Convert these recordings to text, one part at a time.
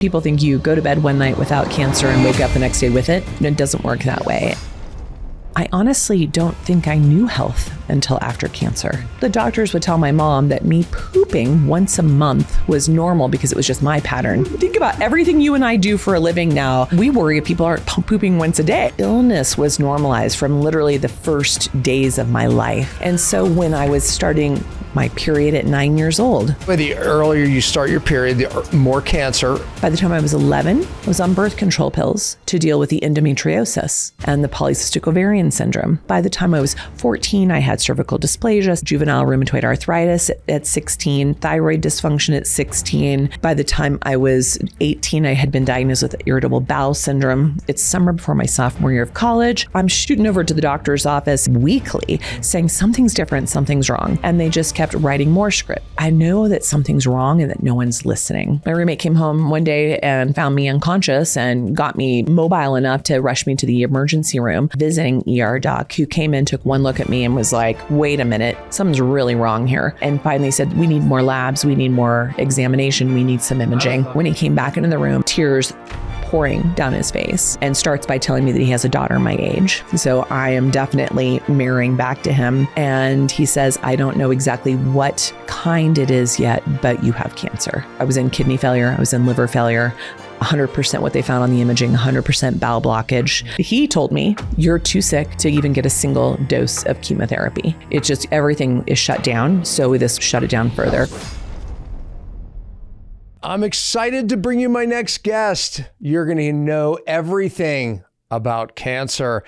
People think you go to bed one night without cancer and wake up the next day with it. It doesn't work that way. I honestly don't think I knew health until after cancer. The doctors would tell my mom that me pooping once a month was normal because it was just my pattern. Think about everything you and I do for a living now. We worry if people aren't pooping once a day. Illness was normalized from literally the first days of my life. And so when I was starting my period at 9 years old. But the earlier you start your period, the more cancer. By the time I was 11, I was on birth control pills to deal with the endometriosis and the polycystic ovarian syndrome. By the time I was 14, I had cervical dysplasia, juvenile rheumatoid arthritis at 16, thyroid dysfunction at 16. By the time I was 18, I had been diagnosed with irritable bowel syndrome. It's summer before my sophomore year of college. I'm shooting over to the doctor's office weekly saying something's different, something's wrong. And they just kept writing more script. I know that something's wrong and that no one's listening. My roommate came home one day and found me unconscious and got me mobile enough to rush me to the emergency room. Visiting ER doc who came in, took one look at me and was like, wait a minute, something's really wrong here. And finally said, we need more labs, we need more examination, we need some imaging. When he came back into the room, tears pouring down his face, and starts by telling me that he has a daughter my age. So I am definitely mirroring back to him. And he says, I don't know exactly what kind it is yet, but you have cancer. I was in kidney failure. I was in liver failure. 100% what they found on the imaging, 100% bowel blockage. He told me, you're too sick to even get a single dose of chemotherapy. It's just everything is shut down. So this shut it down further. I'm excited to bring you my next guest. You're going to know everything about cancer,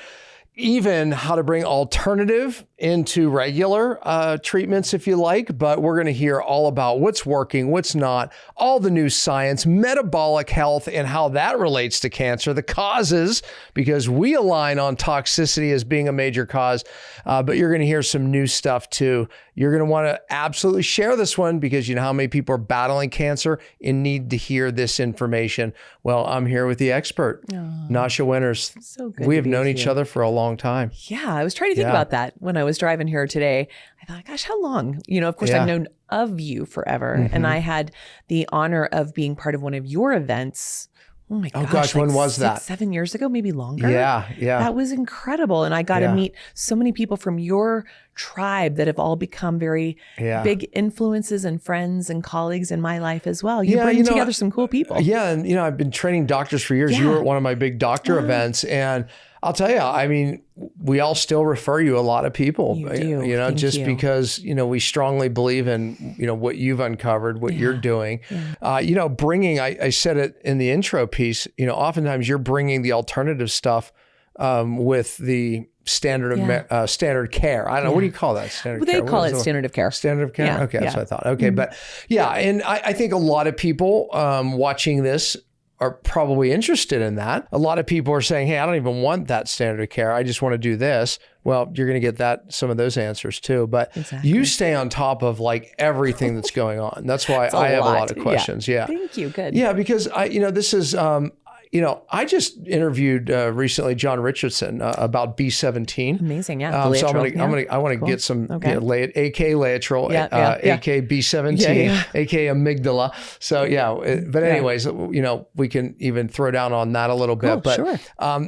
even how to bring alternative into regular treatments if you like, but we're going to hear all about what's working, what's not, all the new science, metabolic health, and how that relates to cancer, the causes, because we align on toxicity as being a major cause, but you're going to hear some new stuff too. You're going to want to absolutely share this one because you know how many people are battling cancer and need to hear this information. Well, I'm here with the expert, Nasha Winters. So good. We have known each other for a long time. Yeah, I was trying to think about that when I was driving here today. I thought, gosh, how long? You know, of course, I've known of you forever. And I had the honor of being part of one of your events. Oh my gosh, when was that? 7 years ago, maybe longer. Yeah. That was incredible. And I got to meet so many people from your tribe that have all become very big influences and friends and colleagues in my life as well. You bring together some cool people. Yeah. And, you know, I've been training doctors for years. You were at one of my big doctor events. And I'll tell you, I mean, we all still refer you a lot of people, you do. You know, Thank just you. because, you know, we strongly believe in, you know, what you've uncovered, what you're doing, you know, bringing, I said it in the intro piece, you know, oftentimes you're bringing the alternative stuff with the standard of standard care. I don't know. What do you call that? Standard care? They call it standard of care. Standard of care? Yeah. Okay. That's what I thought. Okay. But yeah. And I think a lot of people watching this are probably interested in that. A lot of people are saying, hey, I don't even want that standard of care. I just want to do this. Well, you're going to get some of those answers too. But you stay on top of like everything that's going on. That's why I have a lot of questions. Yeah. Thank you. Good. Yeah. Because this is, I just interviewed recently John Richardson about B17. Amazing, yeah. So I want to get some AK laetrile, AK B17, AK amygdala. So but anyways, we can even throw down on that a little bit. But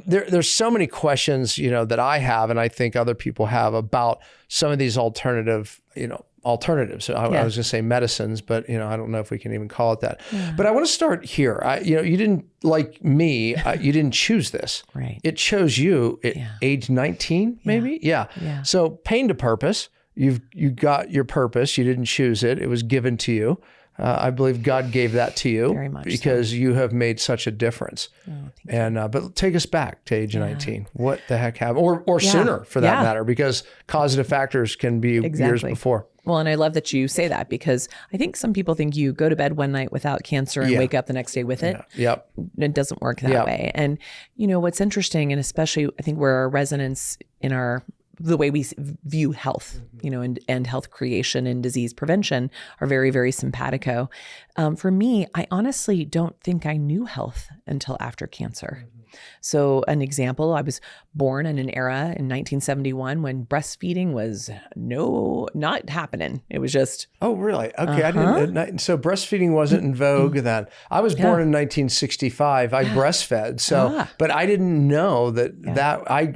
there's so many questions, that I have, and I think other people have about some of these alternatives. I was going to say medicines, but I don't know if we can even call it that. But I want to start here. You didn't, like me, you didn't choose this. Right. It chose you at age 19, maybe. Yeah. So pain to purpose. You got your purpose. You didn't choose it. It was given to you. I believe God gave that to you. Very much because you have made such a difference. But take us back to age 19. What the heck happened? Or sooner for that matter, because causative factors can be years before. Well, and I love that you say that, because I think some people think you go to bed one night without cancer and wake up the next day with it. Yep. It doesn't work that way. And what's interesting, and especially I think where our resonance in our the way we view health, and health creation and disease prevention are very, very simpatico. For me, I honestly don't think I knew health until after cancer. So an example, I was born in an era in 1971 when breastfeeding was not happening. It was just... Oh, really? Okay. I didn't. So breastfeeding wasn't in vogue then. I was born in 1965. I breastfed. So, but I didn't know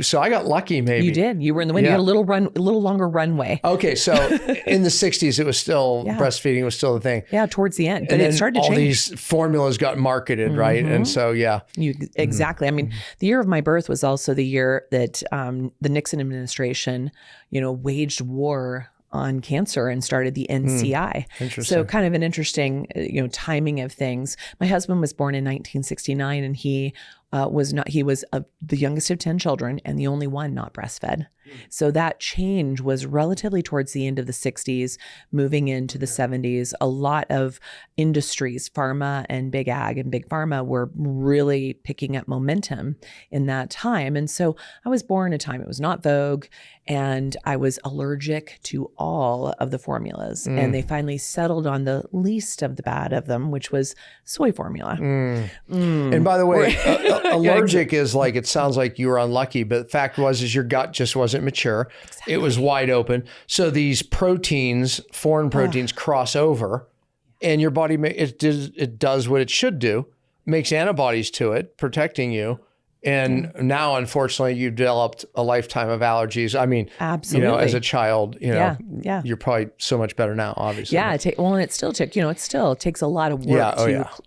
so I got lucky maybe. You did. You were in the window. You had a little longer runway. Okay. So in the 60s, it was still, breastfeeding was still the thing. Yeah, towards the end. But it started to change. All these formulas got marketed, right? And so, Exactly. I mean, the year of my birth was also the year that the Nixon administration, waged war on cancer and started the NCI. Interesting. So kind of an interesting, timing of things. My husband was born in 1969 and he was the youngest of 10 children and the only one not breastfed. So that change was relatively towards the end of the 60s, moving into the 70s. A lot of industries, pharma and big ag and big pharma, were really picking up momentum in that time. And so I was born at a time it was not vogue, and I was allergic to all of the formulas. And they finally settled on the least of the bad of them, which was soy formula. And by the way, allergic is like, it sounds like you were unlucky, but the fact is your gut just wasn't mature. Exactly. It was wide open. So these proteins, foreign proteins, cross over, and your body, it does what it should do, makes antibodies to it, protecting you. And now, unfortunately, you've developed a lifetime of allergies. I mean, absolutely. As a child, you're probably so much better now, obviously. Yeah. And it still took, it still takes a lot of work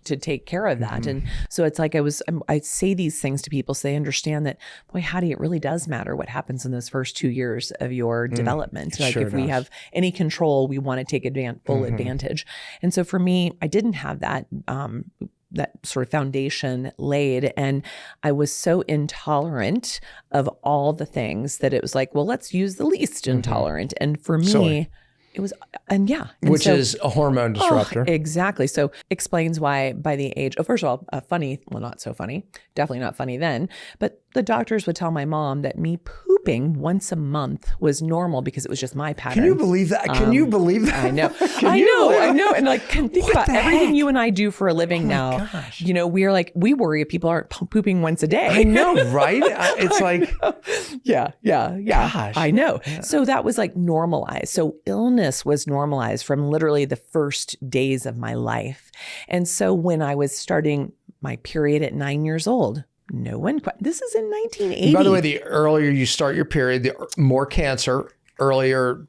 to take care of that. And so it's like I say these things to people so they understand that, boy, howdy, it really does matter what happens in those first 2 years of your development. Like if we have any control, we want to take full advantage. And so for me, I didn't have that sort of foundation laid. And I was so intolerant of all the things that it was like, well, let's use the least intolerant. And for me, it was, which is a hormone disruptor. Exactly. So explains why by the age, first of all, not so funny, definitely not funny then, but the doctors would tell my mom that me pooping once a month was normal because it was just my pattern. Can you believe that? Can you believe that? I know. I know. And think about everything you and I do for a living now. Gosh. We worry if people aren't pooping once a day. I know, right? It's like, yeah. Gosh. I know. Yeah. So that was like normalized. So illness was normalized from literally the first days of my life. And so when I was starting my period at 9 years old, no one, this is in 1980. By the way, the earlier you start your period, the more cancer, earlier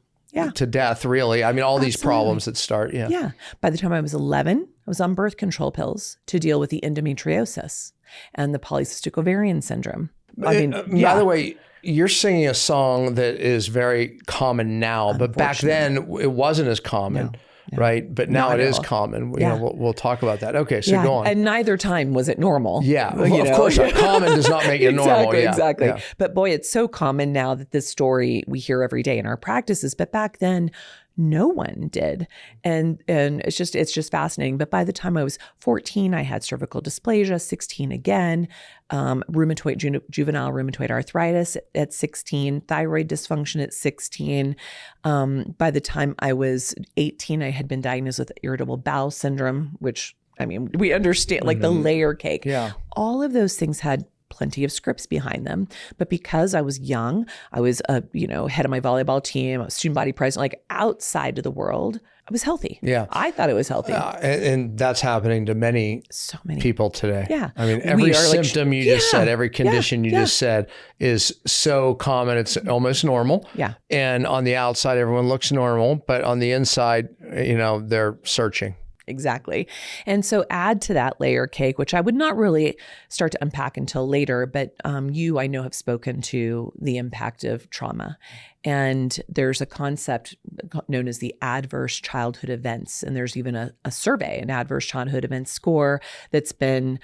to death, really. I mean, all these problems that start. Yeah. Yeah. By the time I was 11, I was on birth control pills to deal with the endometriosis and the polycystic ovarian syndrome. By the way, you're singing a song that is very common now, but back then it wasn't as common. No. Right. But now it is common. We'll talk about that. Okay. So go on. And neither time was it normal. Yeah. Of course, common does not make it normal. Exactly. Yeah. But boy, it's so common now that this story we hear every day in our practices. But back then, no one did. And it's just fascinating. But by the time I was 14, I had cervical dysplasia, 16 again, juvenile rheumatoid arthritis at 16, thyroid dysfunction at 16. By the time I was 18, I had been diagnosed with irritable bowel syndrome, which, I mean, we understand, like the layer cake. Yeah. All of those things had plenty of scripts behind them. But because I was young, I was head of my volleyball team, I was student body president, like outside of the world, I was healthy. Yeah. I thought it was healthy. And that's happening to so many people today. Yeah. I mean, every symptom you just said, every condition you just said is so common. It's almost normal. Yeah. And on the outside, everyone looks normal, but on the inside, they're searching. Exactly. And so add to that layer cake, which I would not really start to unpack until later, but you, I know, have spoken to the impact of trauma. And there's a concept known as the adverse childhood events. And there's even a survey, an adverse childhood event score that's been,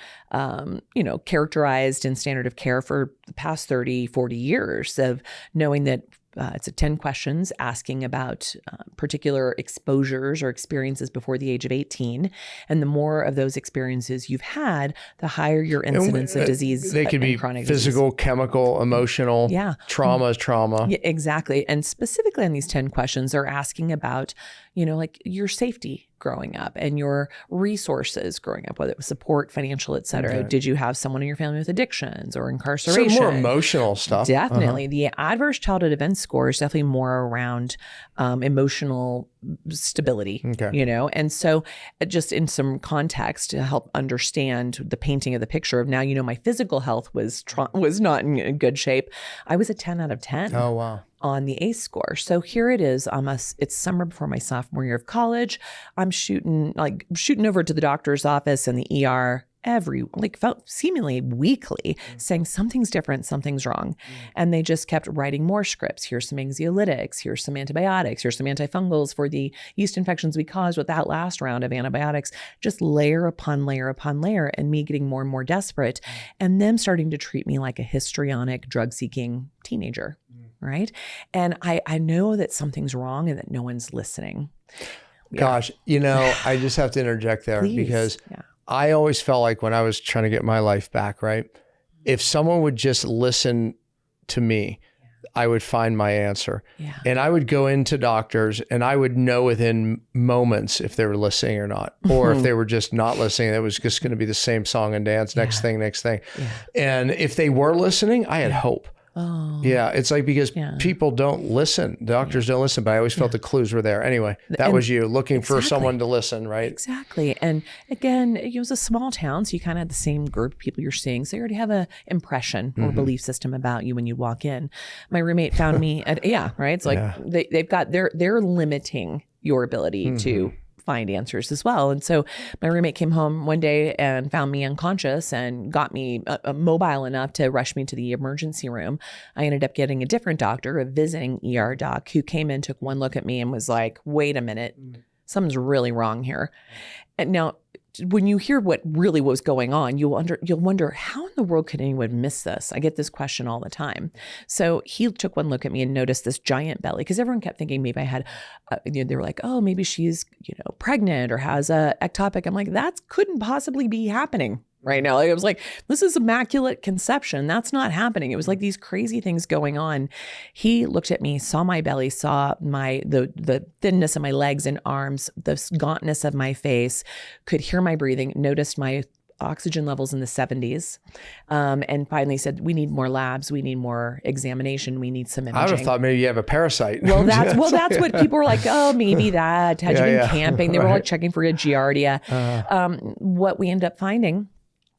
characterized in standard of care for the past 30, 40 years of knowing that it's 10 questions asking about particular exposures or experiences before the age of 18. And the more of those experiences you've had, the higher your incidence of disease. They could be chronic physical, disease. chemical, emotional. Yeah. Trauma is trauma. Yeah, exactly. And specifically on these 10 questions, they're asking about, like your safety growing up and your resources growing up, whether it was support, financial, et cetera. Okay. Did you have someone in your family with addictions or incarceration? So more emotional stuff. Definitely. The adverse childhood event score is definitely more around emotional stability, and so just in some context to help understand the painting of the picture of now, my physical health was not in good shape. I was a 10 out of 10. Oh, wow. On the ACE score. So here it is. It's summer before my sophomore year of college. I'm shooting over to the doctor's office and the ER felt seemingly weekly, saying something's different, something's wrong. And they just kept writing more scripts. Here's some anxiolytics, here's some antibiotics, here's some antifungals for the yeast infections we caused with that last round of antibiotics, just layer upon layer upon layer, and me getting more and more desperate, and them starting to treat me like a histrionic, drug-seeking teenager, right? And I know that something's wrong and that no one's listening. Gosh, I just have to interject there because I always felt like when I was trying to get my life back, right? If someone would just listen to me, I would find my answer. Yeah. And I would go into doctors and I would know within moments if they were listening or not, or if they were just not listening, it was just going to be the same song and dance, next thing. Yeah. And if they were listening, I had hope. Oh. Yeah, it's like because people don't listen. Doctors don't listen, but I always felt the clues were there. Anyway, that was you looking for someone to listen, right? Exactly. And again, it was a small town, so you kind of had the same group of people you're seeing. So you already have a impression or belief system about you when you walk in. My roommate found me at, right? It's like they've got, they're limiting your ability to find answers as well. And so my roommate came home one day and found me unconscious and got me mobile enough to rush me to the emergency room. I ended up getting a different doctor, a visiting ER doc, who came in, took one look at me and was like, wait a minute, something's really wrong here. And now when you hear what really was going on, you'll wonder, how in the world could anyone miss this? I get this question all the time. So he took one look at me and noticed this giant belly, because everyone kept thinking maybe I had, they were like, oh, maybe she's, pregnant or has a ectopic. I'm like, that couldn't possibly be happening right now. I was like, this is immaculate conception. That's not happening. It was like these crazy things going on. He looked at me, saw my belly, saw the thinness of my legs and arms, the gauntness of my face, could hear my breathing, noticed my oxygen levels in the 70s, and finally said, we need more labs, we need more examination, we need some imaging. I would have thought maybe you have a parasite. Well, that's what people were like, oh, maybe that. Had you been camping? They were like checking for a giardia. What we ended up finding,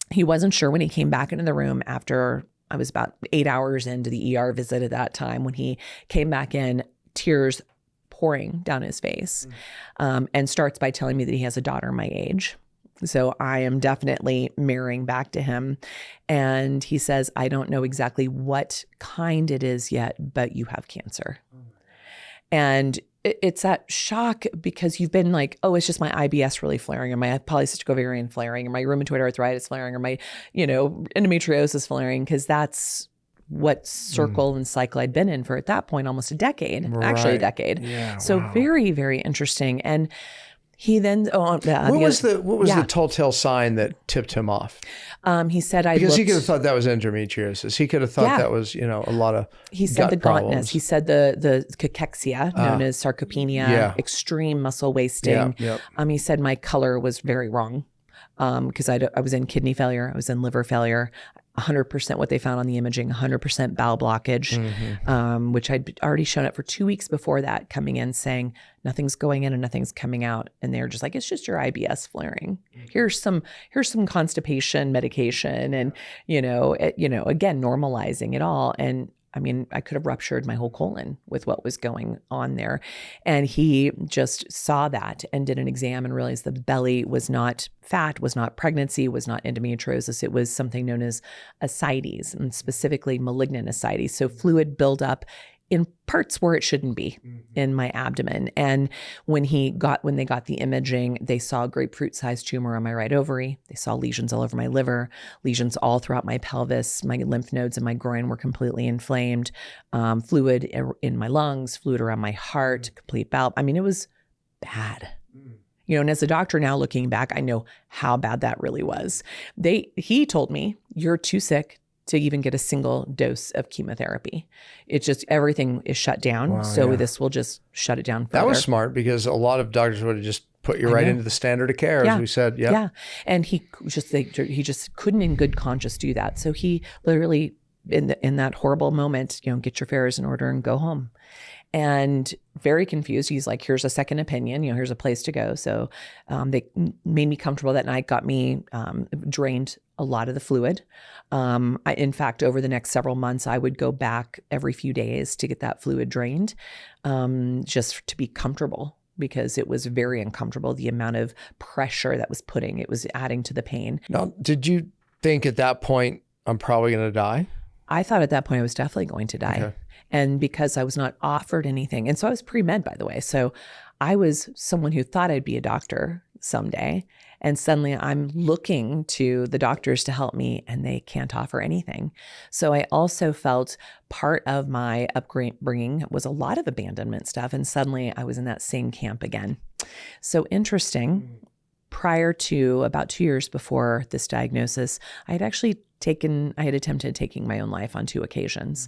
he wasn't sure when he came back into the room after I was about 8 hours into the ER visit at that time. When he came back in, tears pouring down his face, and starts by telling me that he has a daughter my age. So I am definitely mirroring back to him. And he says, I don't know exactly what kind it is yet, but you have cancer. And it's that shock, because you've been like, oh, it's just my IBS really flaring, or my polycystic ovarian flaring, or my rheumatoid arthritis flaring, or my, endometriosis flaring, because that's what circle and cycle I'd been in for, at that point, almost a decade, actually a decade. Yeah, so very, very interesting. And he then, what was the telltale sign that tipped him off? He said, because he could have thought that was endometriosis. He could have thought that was, a lot of He said the problems. gauntness. He said the cachexia, known as sarcopenia, extreme muscle wasting. He said my color was very wrong, because I was in kidney failure, I was in liver failure. 100% what they found on the imaging, 100% bowel blockage, which I'd already shown up for 2 weeks before that, coming in saying nothing's going in and nothing's coming out. And they're just like, it's just your IBS flaring. Here's some constipation medication, and, again, normalizing it all. And I could have ruptured my whole colon with what was going on there. And he just saw that and did an exam and realized the belly was not fat, was not pregnancy, was not endometriosis. It was something known as ascites, and specifically malignant ascites. So fluid buildup in parts where it shouldn't be in my abdomen. And when they got the imaging, they saw a grapefruit-sized tumor on my right ovary. They saw lesions all over my liver, lesions all throughout my pelvis. My lymph nodes in my groin were completely inflamed, fluid in my lungs, fluid around my heart, complete bowel. I mean, it was bad. And as a doctor now looking back, I know how bad that really was. He told me, you're too sick to even get a single dose of chemotherapy. It's just everything is shut down. Wow, so this will just shut it down further. That was smart because a lot of doctors would have just put you right into the standard of care, as we said. Yep. Yeah. And he just couldn't in good conscience do that. So he literally, in that horrible moment, get your affairs in order and go home. And very confused. He's like, here's a second opinion, here's a place to go. So they made me comfortable that night, got me drained a lot of the fluid. In fact, over the next several months, I would go back every few days to get that fluid drained, just to be comfortable, because it was very uncomfortable. The amount of pressure that was it was adding to the pain. Now, did you think at that point, I'm probably going to die? I thought at that point I was definitely going to die. Okay. And because I was not offered anything. And so I was pre-med, by the way. So I was someone who thought I'd be a doctor someday. And suddenly I'm looking to the doctors to help me and they can't offer anything. So I also felt part of my upbringing was a lot of abandonment stuff. And suddenly I was in that same camp again. So interesting. Prior to about 2 years before this diagnosis, I had attempted taking my own life on 2 occasions.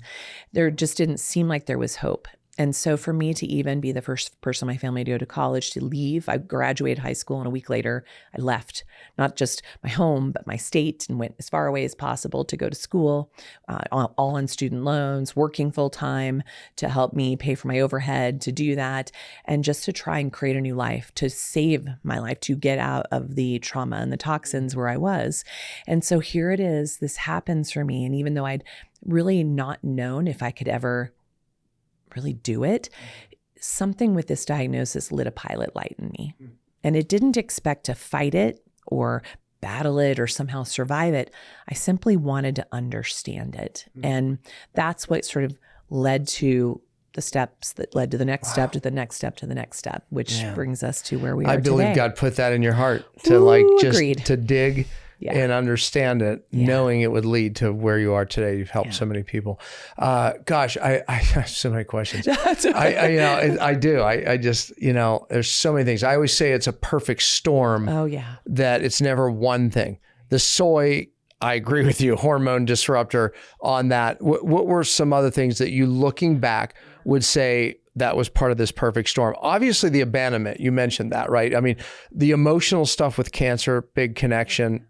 There just didn't seem like there was hope. And so for me to even be the first person in my family to go to college, to leave, I graduated high school and a week later I left, not just my home, but my state, and went as far away as possible to go to school, all on student loans, working full time to help me pay for my overhead, to do that, and just to try and create a new life, to save my life, to get out of the trauma and the toxins where I was. And so here it is, this happens for me. And even though I'd really not known if I could ever really do it, something with this diagnosis lit a pilot light in me. And it didn't expect to fight it or battle it or somehow survive it. I simply wanted to understand it. And that's what sort of led to the steps that led to the next step, to the next step, to the next step, which brings us to where we are today. I believe God put that in your heart to to dig and understand it, knowing it would lead to where you are today. You've helped so many people. Gosh, I have so many questions. I do. I just, there's so many things. I always say it's a perfect storm. Oh yeah. That it's never one thing. The soy, I agree with you, hormone disruptor on that. What were some other things that you, looking back, would say that was part of this perfect storm? Obviously the abandonment, you mentioned that, right? I mean, the emotional stuff with cancer, big connection.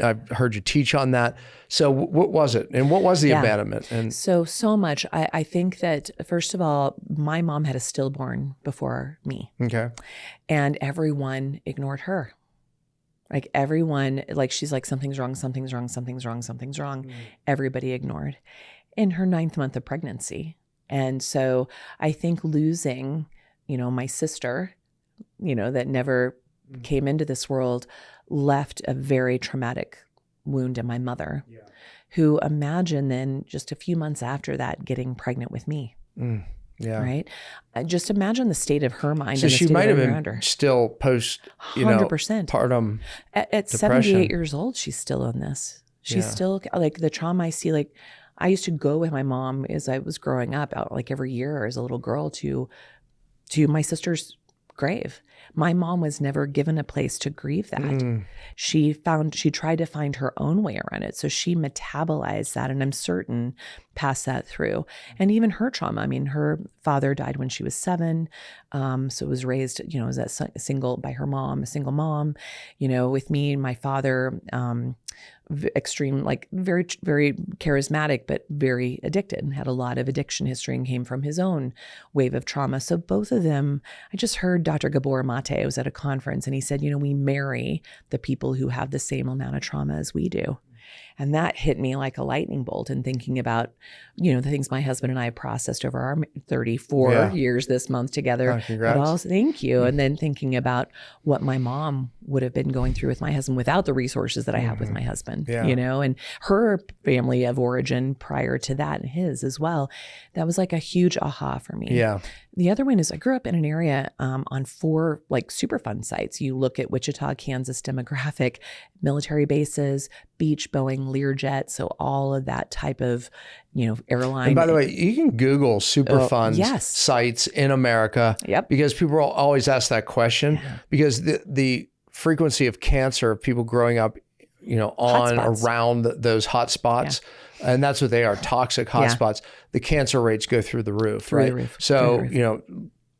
I've heard you teach on that. So what was it? And what was the abandonment? And so much. I think that, first of all, my mom had a stillborn before me. Okay. And everyone ignored her. Like everyone, she's like, something's wrong, something's wrong, something's wrong, something's wrong. Everybody ignored in her 9th month of pregnancy. And so I think losing, my sister, that never came into this world, left a very traumatic wound in my mother, who, imagine then just a few months after that getting pregnant with me. Right. Just imagine the state of her mind. So and the she state might of have been still post, 100% postpartum at 78 years old. She's still in this. She's still the trauma I see. I used to go with my mom as I was growing up out every year as a little girl to my sister's grave. My mom was never given a place to grieve that. She tried to find her own way around it. So she metabolized that, and I'm certain passed that through. And even her trauma. I mean, her father died when she was 7. So was raised, as a single mom, with me and my father, extreme, very, very charismatic, but very addicted, and had a lot of addiction history and came from his own wave of trauma. So both of them, I just heard Dr. Gabor Mate, was at a conference, and he said, we marry the people who have the same amount of trauma as we do. And that hit me like a lightning bolt, and thinking about, the things my husband and I have processed over our 34 years this month together. Oh, congrats. But also, thank you. And then thinking about what my mom would have been going through with my husband without the resources that I have with my husband, and her family of origin prior to that, and his as well. That was like a huge aha for me. Yeah. The other one is I grew up in an area on 4 like Superfund sites. You look at Wichita, Kansas demographic, military bases, Beach, Boeing, Learjet. So all of that type of, airline. And by the way, you can Google Superfund sites in America. Yep. Because people always ask that question because the frequency of cancer of people growing up, around those hot spots. Yeah. And that's what they are, toxic hotspots. The cancer rates go through the roof, right? So,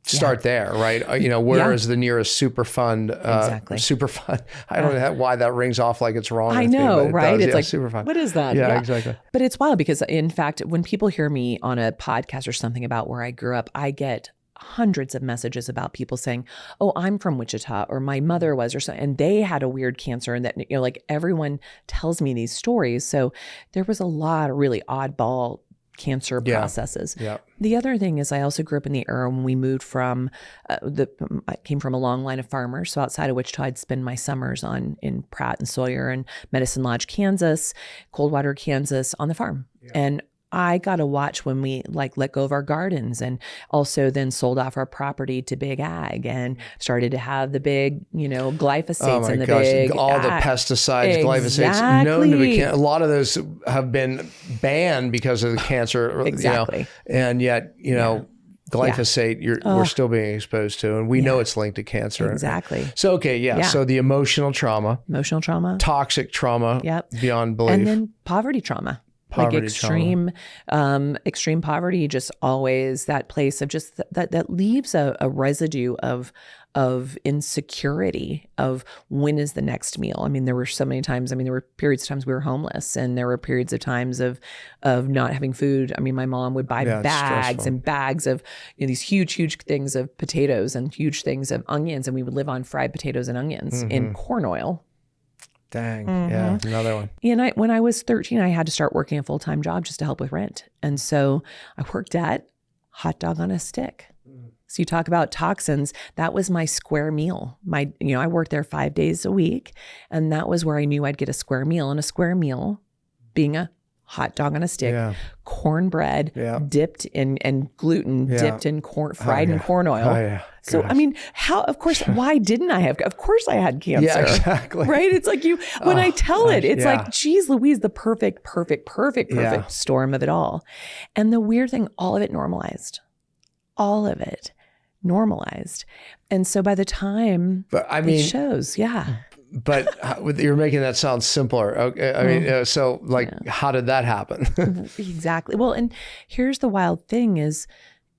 start there, right? Where is the nearest Superfund? Exactly. Superfund. I don't know why that rings off like it's wrong. I know, right? It's like, Superfund. What is that? Yeah, exactly. But it's wild because, in fact, when people hear me on a podcast or something about where I grew up, I get hundreds of messages about people saying, oh, I'm from Wichita, or my mother was, or so, and they had a weird cancer, and that, like everyone tells me these stories. So there was a lot of really oddball cancer processes. Yeah. The other thing is I also grew up in the era when we moved from, I came from a long line of farmers. So outside of Wichita, I'd spend my summers in Pratt and Sawyer and Medicine Lodge, Kansas, Coldwater, Kansas on the farm. Yeah. And I got to watch when we let go of our gardens, and also then sold off our property to big ag and started to have the big, glyphosates and the big all the pesticides, glyphosates known to be a lot of those have been banned because of the cancer, exactly. And yet, glyphosate we're still being exposed to, and we know it's linked to cancer. Exactly. So, so the emotional trauma, toxic trauma, beyond belief. And then poverty trauma. Extreme poverty, just always that place of just that leaves a residue of insecurity of when is the next meal. I mean, there were so many times, there were periods of times we were homeless, and there were periods of times of not having food. I mean, my mom would buy bags and bags of these huge things of potatoes and huge things of onions, and we would live on fried potatoes and onions in corn oil. Dang. Yeah. Another one. And when I was 13, I had to start working a full-time job just to help with rent. And so I worked at Hot Dog on a Stick. So you talk about toxins, that was my square meal. I worked there 5 days a week, and that was where I knew I'd get a square meal. And a square meal being a hot dog on a stick, cornbread dipped in and gluten dipped in corn, fried in corn oil. Oh, yeah. So, why didn't I have, of course I had cancer. Yeah, exactly. Right? It's like when I tell it, it's like, geez Louise, the perfect storm of it all. And the weird thing, all of it normalized. And so by the time it shows, But you're making that sound simpler. Okay. How did that happen? Exactly. Well, and here's the wild thing is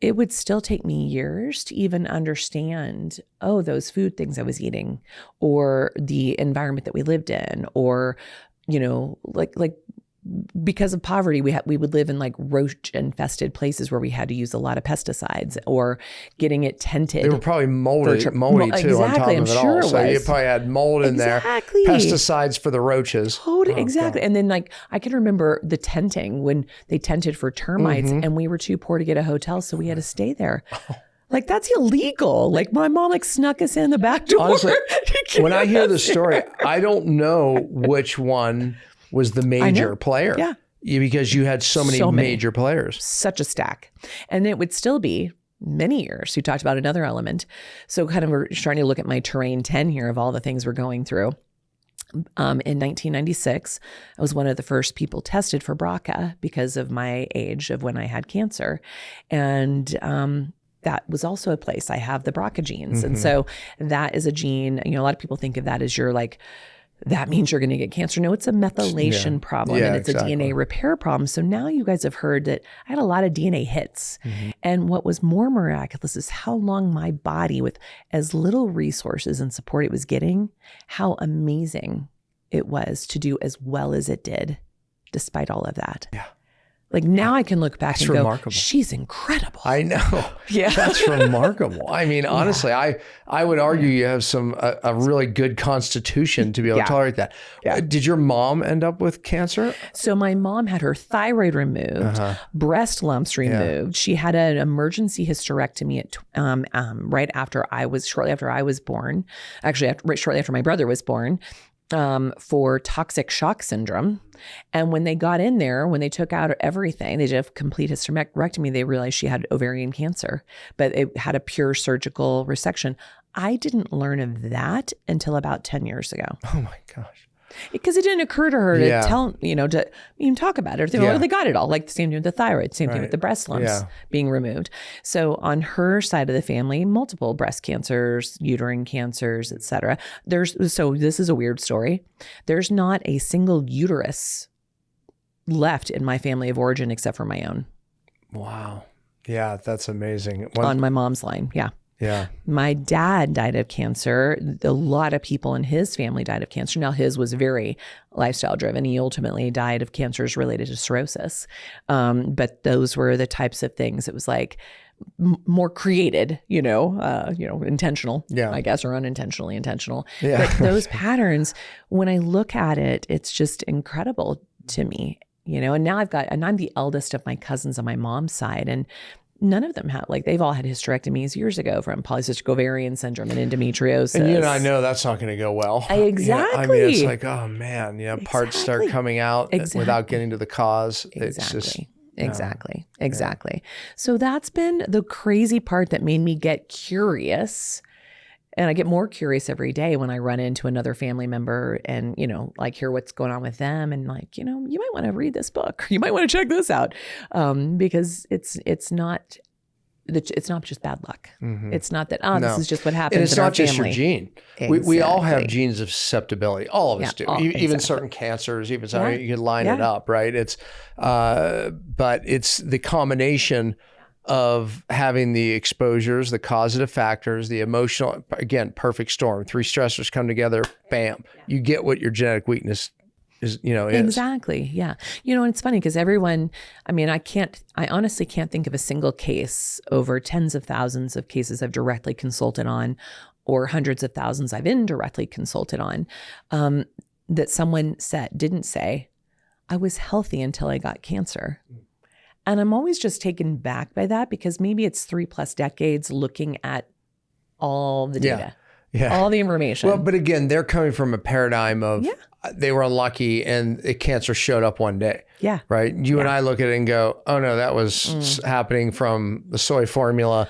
it would still take me years to even understand, those food things I was eating, or the environment that we lived in, or, because of poverty, we would live in roach infested places where we had to use a lot of pesticides, or getting it tented. They were probably moldy too on top of it all. So you probably had mold in there, pesticides for the roaches. Exactly. And then I can remember the tenting when they tented for termites, and we were too poor to get a hotel, so we had to stay there. That's illegal. My mom snuck us in the back door. Honestly, when I hear the story, I don't know which one was the major player. Yeah. Because you had so many major players. Such a stack. And it would still be many years. You talked about another element. So kind of we're trying to look at my terrain 10 here of all the things we're going through. In 1996, I was one of the first people tested for BRCA because of my age of when I had cancer. And that was also a place I have the BRCA genes. And so that is a gene, a lot of people think of that as your that means you're going to get cancer. No, it's a methylation problem, and it's a DNA repair problem. So now you guys have heard that I had a lot of DNA hits. And what was more miraculous is how long my body, with as little resources and support it was getting, how amazing it was to do as well as it did, despite all of that. Yeah. Like now I can look back and remarkable. go, she's incredible. I know. Yeah. That's remarkable. I mean, honestly, I would argue you have a really good constitution to be able to tolerate that. Yeah. Did your mom end up with cancer? So my mom had her thyroid removed, breast lumps removed. She had an emergency hysterectomy at shortly after I was born. Actually, shortly after my brother was born. For toxic shock syndrome. And when they got in there, when they took out everything, they did a complete hysterectomy, they realized she had ovarian cancer, but it had a pure surgical resection. I didn't learn of that until about 10 years ago. Oh my gosh. Because it didn't occur to her to tell, to even talk about it. They got it all, like the same thing with the thyroid, same thing with the breast lumps being removed. So on her side of the family, multiple breast cancers, uterine cancers, et cetera. So this is a weird story. There's not a single uterus left in my family of origin except for my own. Wow. Yeah, that's amazing. On my mom's line, yeah. Yeah. My dad died of cancer. A lot of people in his family died of cancer. Now, his was very lifestyle driven. He ultimately died of cancers related to cirrhosis. But those were the types of things. It was like more created, intentional, I guess, or unintentionally intentional. Yeah. But those patterns, when I look at it, it's just incredible to me, and now I'm the eldest of my cousins on my mom's side. And none of them have, they've all had hysterectomies years ago from polycystic ovarian syndrome and endometriosis. And I know that's not going to go well. Exactly. I mean, it's like, oh man, parts start coming out without getting to the cause. Exactly. Exactly. So that's been the crazy part that made me get curious. And I get more curious every day when I run into another family member and, hear what's going on with them. And you might want to read this book. You might want to check this out. Because it's not just bad luck. Mm-hmm. It's not that, this is just what happens. And it's not just family. your gene. Exactly. We all have genes of susceptibility. All of us do. Even certain cancers, you can line it up, right? It's, but it's the combination of having the exposures, the causative factors, the emotional, again, perfect storm. 3 stressors come together, bam, you get what your genetic weakness is. Exactly. Yeah. And it's funny because everyone, I honestly can't think of a single case over tens of thousands of cases I've directly consulted on or hundreds of thousands I've indirectly consulted on, that someone didn't say, I was healthy until I got cancer. And I'm always just taken back by that because maybe it's 3+ decades looking at all the data, all the information. Well, but again, they're coming from a paradigm of they were unlucky and the cancer showed up one day. Yeah. Right. You and I look at it and go, oh no, that was happening from the soy formula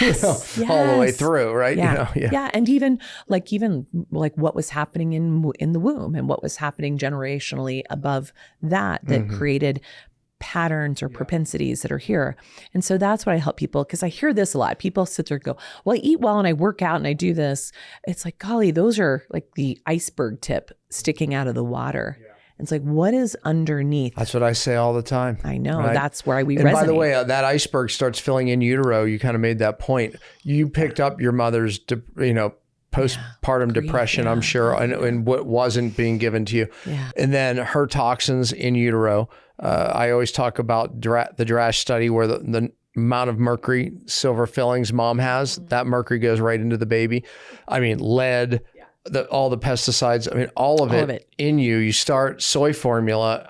all the way through. Right. Yeah. And even what was happening in the womb and what was happening generationally above that created patterns or propensities that are here. And so that's what I help people, because I hear this a lot. People sit there and go, well, I eat well and I work out and I do this. It's like, golly, those are like the iceberg tip sticking out of the water. Yeah. It's like, what is underneath? That's what I say all the time. I know. Right? That's where we resonate. And by the way, that iceberg starts filling in utero. You kind of made that point. You picked up your mother's, postpartum depression, I'm sure, and what wasn't being given to you. Yeah. And then her toxins in utero. I always talk about the DRASH study where the amount of mercury, silver fillings mom has, that mercury goes right into the baby. Lead, all the pesticides, all of it in you. You start soy formula.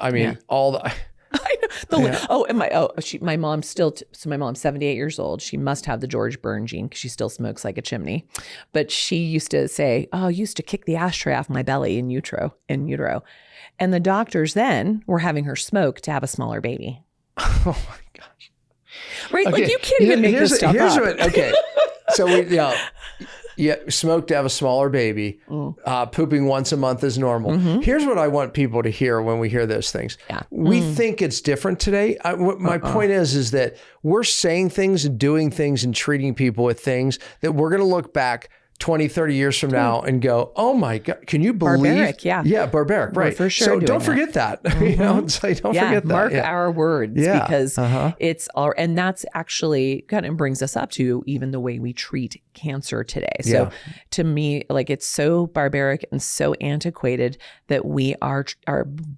All the... I know. My mom's so my mom's 78 years old. She must have the George Byrne gene because she still smokes like a chimney. But she used to say, I used to kick the ashtray off my belly in utero. And the doctors then were having her smoke to have a smaller baby. Oh my gosh. Right? Okay. You can't even make this stuff up. Okay. So smoke to have a smaller baby. Pooping once a month is normal. Mm-hmm. Here's what I want people to hear when we hear those things. Yeah. We think it's different today. My point is that we're saying things and doing things and treating people with things that we're going to look back 20, 30 years from now and go, oh my God, can you believe? Barbaric, yeah. Yeah, barbaric, right. For sure. So don't forget that. You know, it's like, don't forget that. Mark our words because it's all, and that's actually kind of brings us up to even the way we treat cancer today. So to me, like it's so barbaric and so antiquated that we are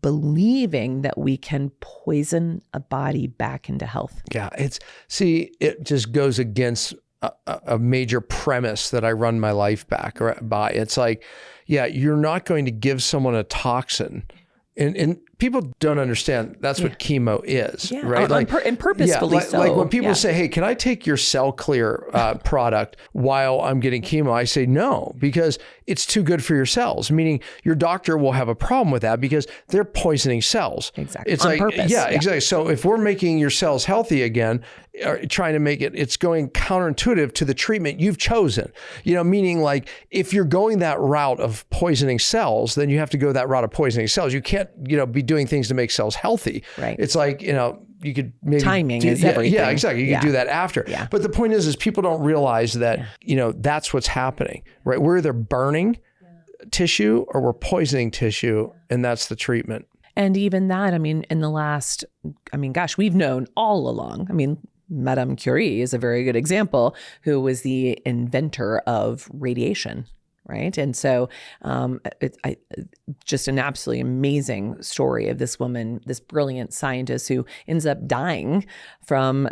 believing that we can poison a body back into health. Yeah, it just goes against a major premise that I run my life back by. It's like, yeah, you're not going to give someone a toxin. And people don't understand that's what chemo is, right? And purposefully so. Like when people say, hey, can I take your cell clear product while I'm getting chemo? I say no, because it's too good for your cells, meaning your doctor will have a problem with that because they're poisoning cells. Exactly. It's on like, purpose. Yeah, exactly. So if we're making your cells healthy again, trying to make it's going counterintuitive to the treatment you've chosen, meaning like if you're going that route of poisoning cells, then you have to go that route of poisoning cells. You can't, be doing things to make cells healthy. Right. It's like, you could maybe timing is everything. Yeah, exactly. You could do that after. Yeah. But the point is people don't realize that, that's what's happening, right? We're either burning tissue or we're poisoning tissue, and that's the treatment. And even that, in the last, we've known all along. Madame Curie is a very good example, who was the inventor of radiation, right? And so just an absolutely amazing story of this woman, this brilliant scientist who ends up dying from,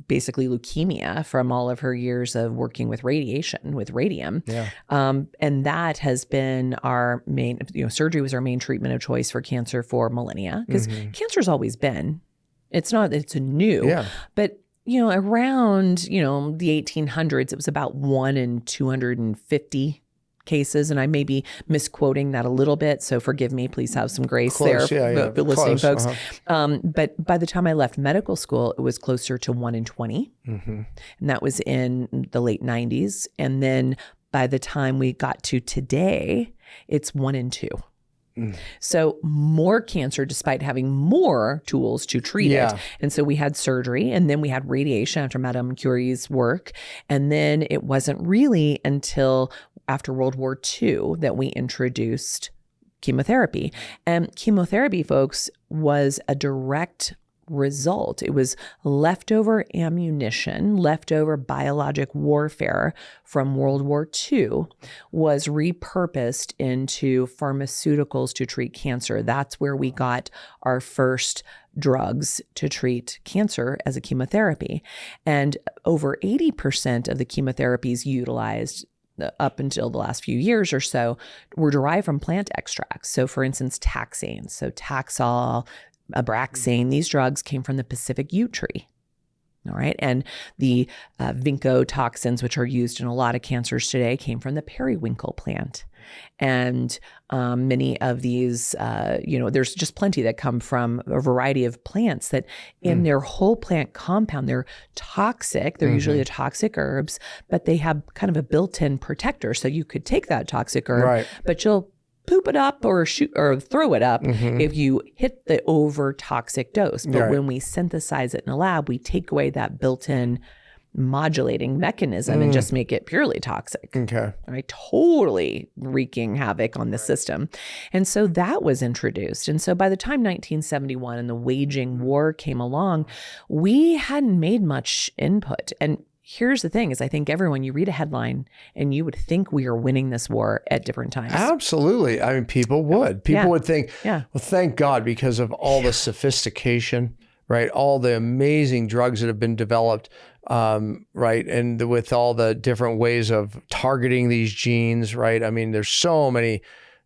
basically leukemia from all of her years of working with radiation, with radium. Yeah. And that has been our main, surgery was our main treatment of choice for cancer for millennia, because cancer's always been. It's a new, but around, the 1800s, it was about 1 in 250 cases. And I may be misquoting that a little bit. So forgive me, please have some grace for listening folks. But by the time I left medical school, it was closer to 1 in 20. And that was in the late 90s. And then by the time we got to today, it's 1 in 2. So more cancer, despite having more tools to treat it. And so we had surgery, and then we had radiation after Madame Curie's work. And then it wasn't really until after World War II that we introduced chemotherapy. And chemotherapy, folks, was a direct result. It was leftover ammunition, leftover biologic warfare from World War II was repurposed into pharmaceuticals to treat cancer. That's where we got our first drugs to treat cancer as a chemotherapy. And over 80% of the chemotherapies utilized up until the last few years or so were derived from plant extracts. So for instance, taxanes, so Taxol, Abraxane, these drugs came from the Pacific yew tree. All right. And the vinco toxins, which are used in a lot of cancers today, came from the periwinkle plant. And many of these, there's just plenty that come from a variety of plants that in their whole plant compound, they're toxic. They're usually the toxic herbs, but they have kind of a built-in protector. So you could take that toxic herb, but you'll poop it up or shoot or throw it up if you hit the over toxic dose. But when we synthesize it in a lab, we take away that built-in modulating mechanism and just make it purely toxic. Okay. Right. Totally wreaking havoc on the system. And so that was introduced. And so by the time 1971 and the waging war came along, we hadn't made much input. And here's the thing is I think everyone, you read a headline and you would think we are winning this war at different times. Absolutely. I mean, people would. People would think, well, thank God, because of all the sophistication, right? All the amazing drugs that have been developed, right? And with all the different ways of targeting these genes, right? I mean, there's so many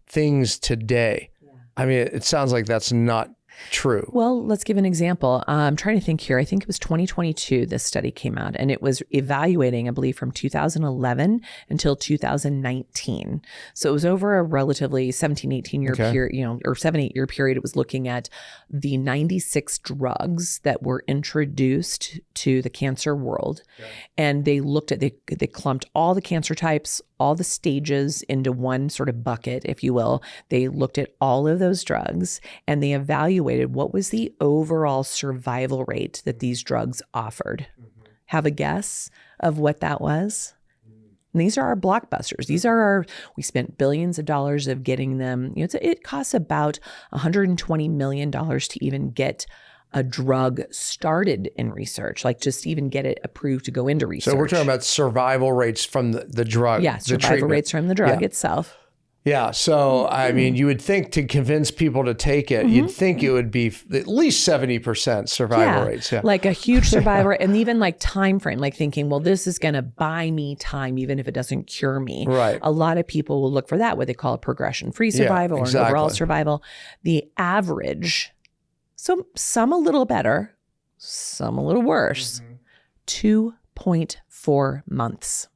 things today. I mean, it sounds like that's not true. Well, let's give an example. I'm trying to think here. I think it was 2022, this study came out, and it was evaluating, I believe, from 2011 until 2019. So it was over a relatively 18 year period, or 7-8 year period. It was looking at the 96 drugs that were introduced to the cancer world. And they looked at, they clumped all the cancer types, all the stages into one sort of bucket, if you will. They looked at all of those drugs and they evaluated what was the overall survival rate that these drugs offered. Have a guess of what that was? And these are our blockbusters. We spent billions of dollars of getting them. It costs about $120 million to even get a drug started in research, like just even get it approved to go into research. So we're talking about survival rates from the drug. Yeah, survival rates from the drug itself. Yeah. So, I mean, you would think to convince people to take it, you'd think it would be at least 70% survival rates. Yeah. Like a huge survival rate, and even like time frame, like thinking, well, this is going to buy me time, even if it doesn't cure me. Right. A lot of people will look for that, what they call a progression-free survival or an overall survival. The average, so some a little better, some a little worse, 2.4 months.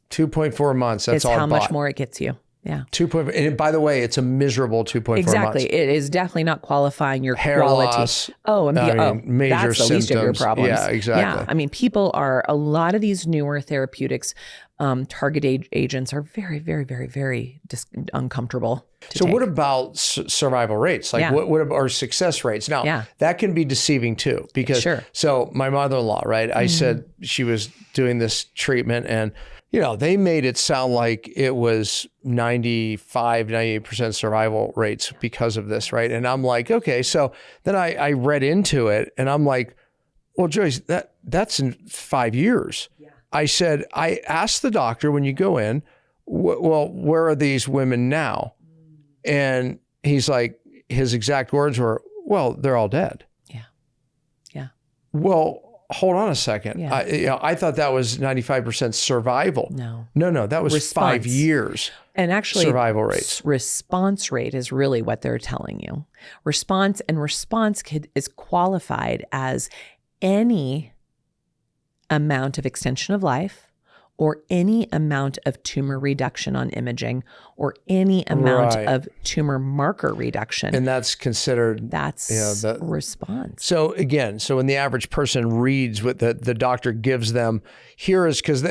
2.4 months. That's all how much more it gets you. Yeah. 2.4. And by the way, it's a miserable 2.4 months. Exactly. It is definitely not qualifying your hair quality. Loss. That's Major the symptoms. least of your problems. Yeah, exactly. Yeah. I mean, a lot of these newer therapeutics, target agents are very, very, very, very uncomfortable to take. What about survival rates? Like what are success rates? Now, that can be deceiving too, because so my mother-in-law, right? I said she was doing this treatment and they made it sound like it was 98% survival rates because of this, right? And I'm like, okay. So then I read into it and I'm like, well, Joyce, that's in 5 years. Yeah. I said, I asked the doctor when you go in, well, where are these women now? And he's like, his exact words were, well, they're all dead. Yeah. Yeah. Well, hold on a second. Yeah. I thought that was 95% survival. No, that was response. 5 years. And actually, survival rates. Response rate is really what they're telling you. Response is qualified as any amount of extension of life, or any amount of tumor reduction on imaging, or any amount of tumor marker reduction. And that's considered... That's response. So again, when the average person reads what the doctor gives them, here is because,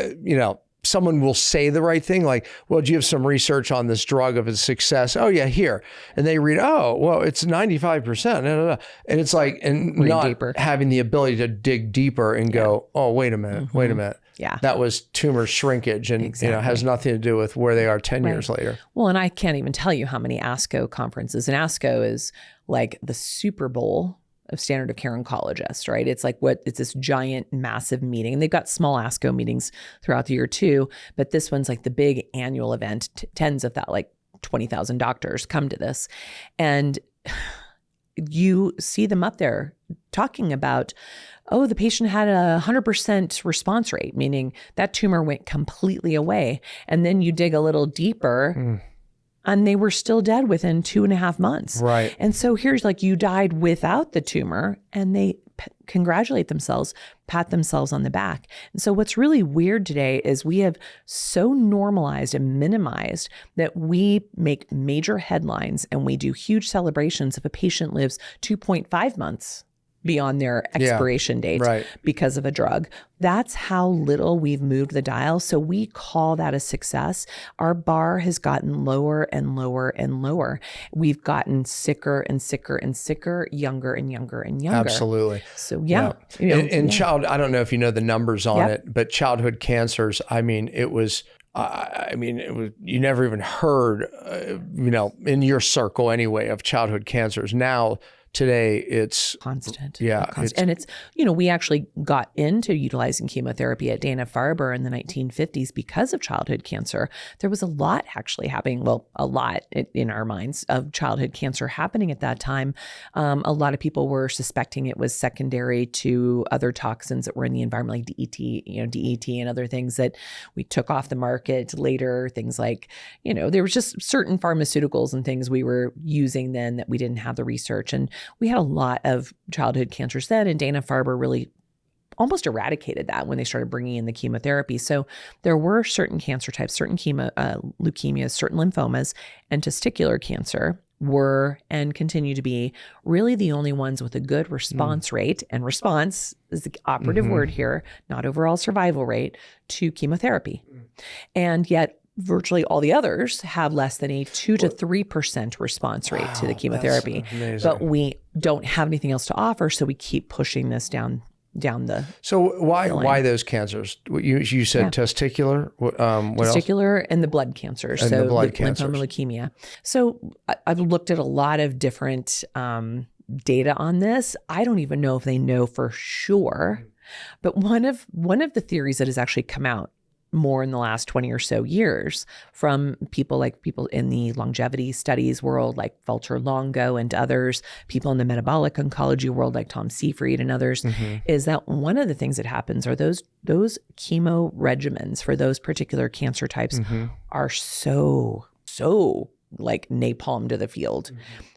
someone will say the right thing, like, well, do you have some research on this drug of its success? Oh, yeah, here. And they read, oh, well, it's 95%. And it's like, and not deeper. Having the ability to dig deeper and go, oh, wait a minute. Yeah. That was tumor shrinkage and has nothing to do with where they are 10 years later. Well, and I can't even tell you how many ASCO conferences. And ASCO is like the Super Bowl of standard of care oncologists, right? It's like it's this giant, massive meeting. And they've got small ASCO meetings throughout the year too. But this one's like the big annual event, tens of that, like 20,000 doctors come to this. And you see them up there talking about, oh, the patient had 100% response rate, meaning that tumor went completely away. And then you dig a little deeper and they were still dead within 2.5 months. Right. And so here's like, you died without the tumor, and they congratulate themselves, pat themselves on the back. And so what's really weird today is we have so normalized and minimized that we make major headlines and we do huge celebrations if a patient lives 2.5 months beyond their expiration date because of a drug. That's how little we've moved the dial. So we call that a success. Our bar has gotten lower and lower and lower. We've gotten sicker and sicker and sicker, younger and younger and younger. Absolutely. So child, I don't know if you know the numbers on it, but childhood cancers, it was you never even heard, in your circle anyway, of childhood cancers. Now, today, it's constant. Yeah. And it's, we actually got into utilizing chemotherapy at Dana-Farber in the 1950s because of childhood cancer. There was a lot actually happening, a lot in our minds of childhood cancer happening at that time. A lot of people were suspecting it was secondary to other toxins that were in the environment, like DET and other things that we took off the market later. Things like, there was just certain pharmaceuticals and things we were using then that we didn't have the research. And we had a lot of childhood cancers then, and Dana-Farber really almost eradicated that when they started bringing in the chemotherapy. So there were certain cancer types, certain leukemias, certain lymphomas, and testicular cancer were and continue to be really the only ones with a good response rate. And response is the operative word here, not overall survival rate, to chemotherapy. And yet, virtually all the others have less than a 2 to 3% response rate to the chemotherapy. But we don't have anything else to offer, so we keep pushing this down down the So why line. those cancers? You said testicular. What else? Testicular and the blood cancers. And so the blood lymphoma, cancers. leukemia. So I've looked at a lot of different data on this. I don't even know if they know for sure. But one of the theories that has actually come out more in the last 20 or so years from people in the longevity studies world, like Walter Longo and others, people in the metabolic oncology world, like Tom Seyfried and others, is that one of the things that happens are those chemo regimens for those particular cancer types are so like napalm to the field,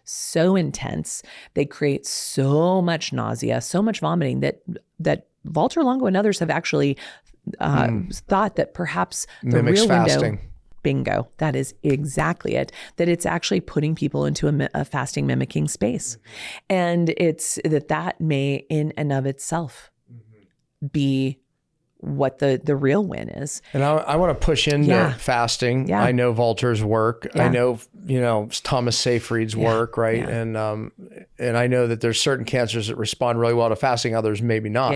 so intense. They create so much nausea, so much vomiting that Walter Longo and others have actually thought that perhaps the Mimics real fasting. window, bingo, that is exactly it, that it's actually putting people into a fasting mimicking space. And it's that may in and of itself be what the real win is. And I want to push into fasting. Yeah. I know Walter's work. Yeah. I know, Thomas Seyfried's work, right? Yeah. And I know that there's certain cancers that respond really well to fasting, others maybe not.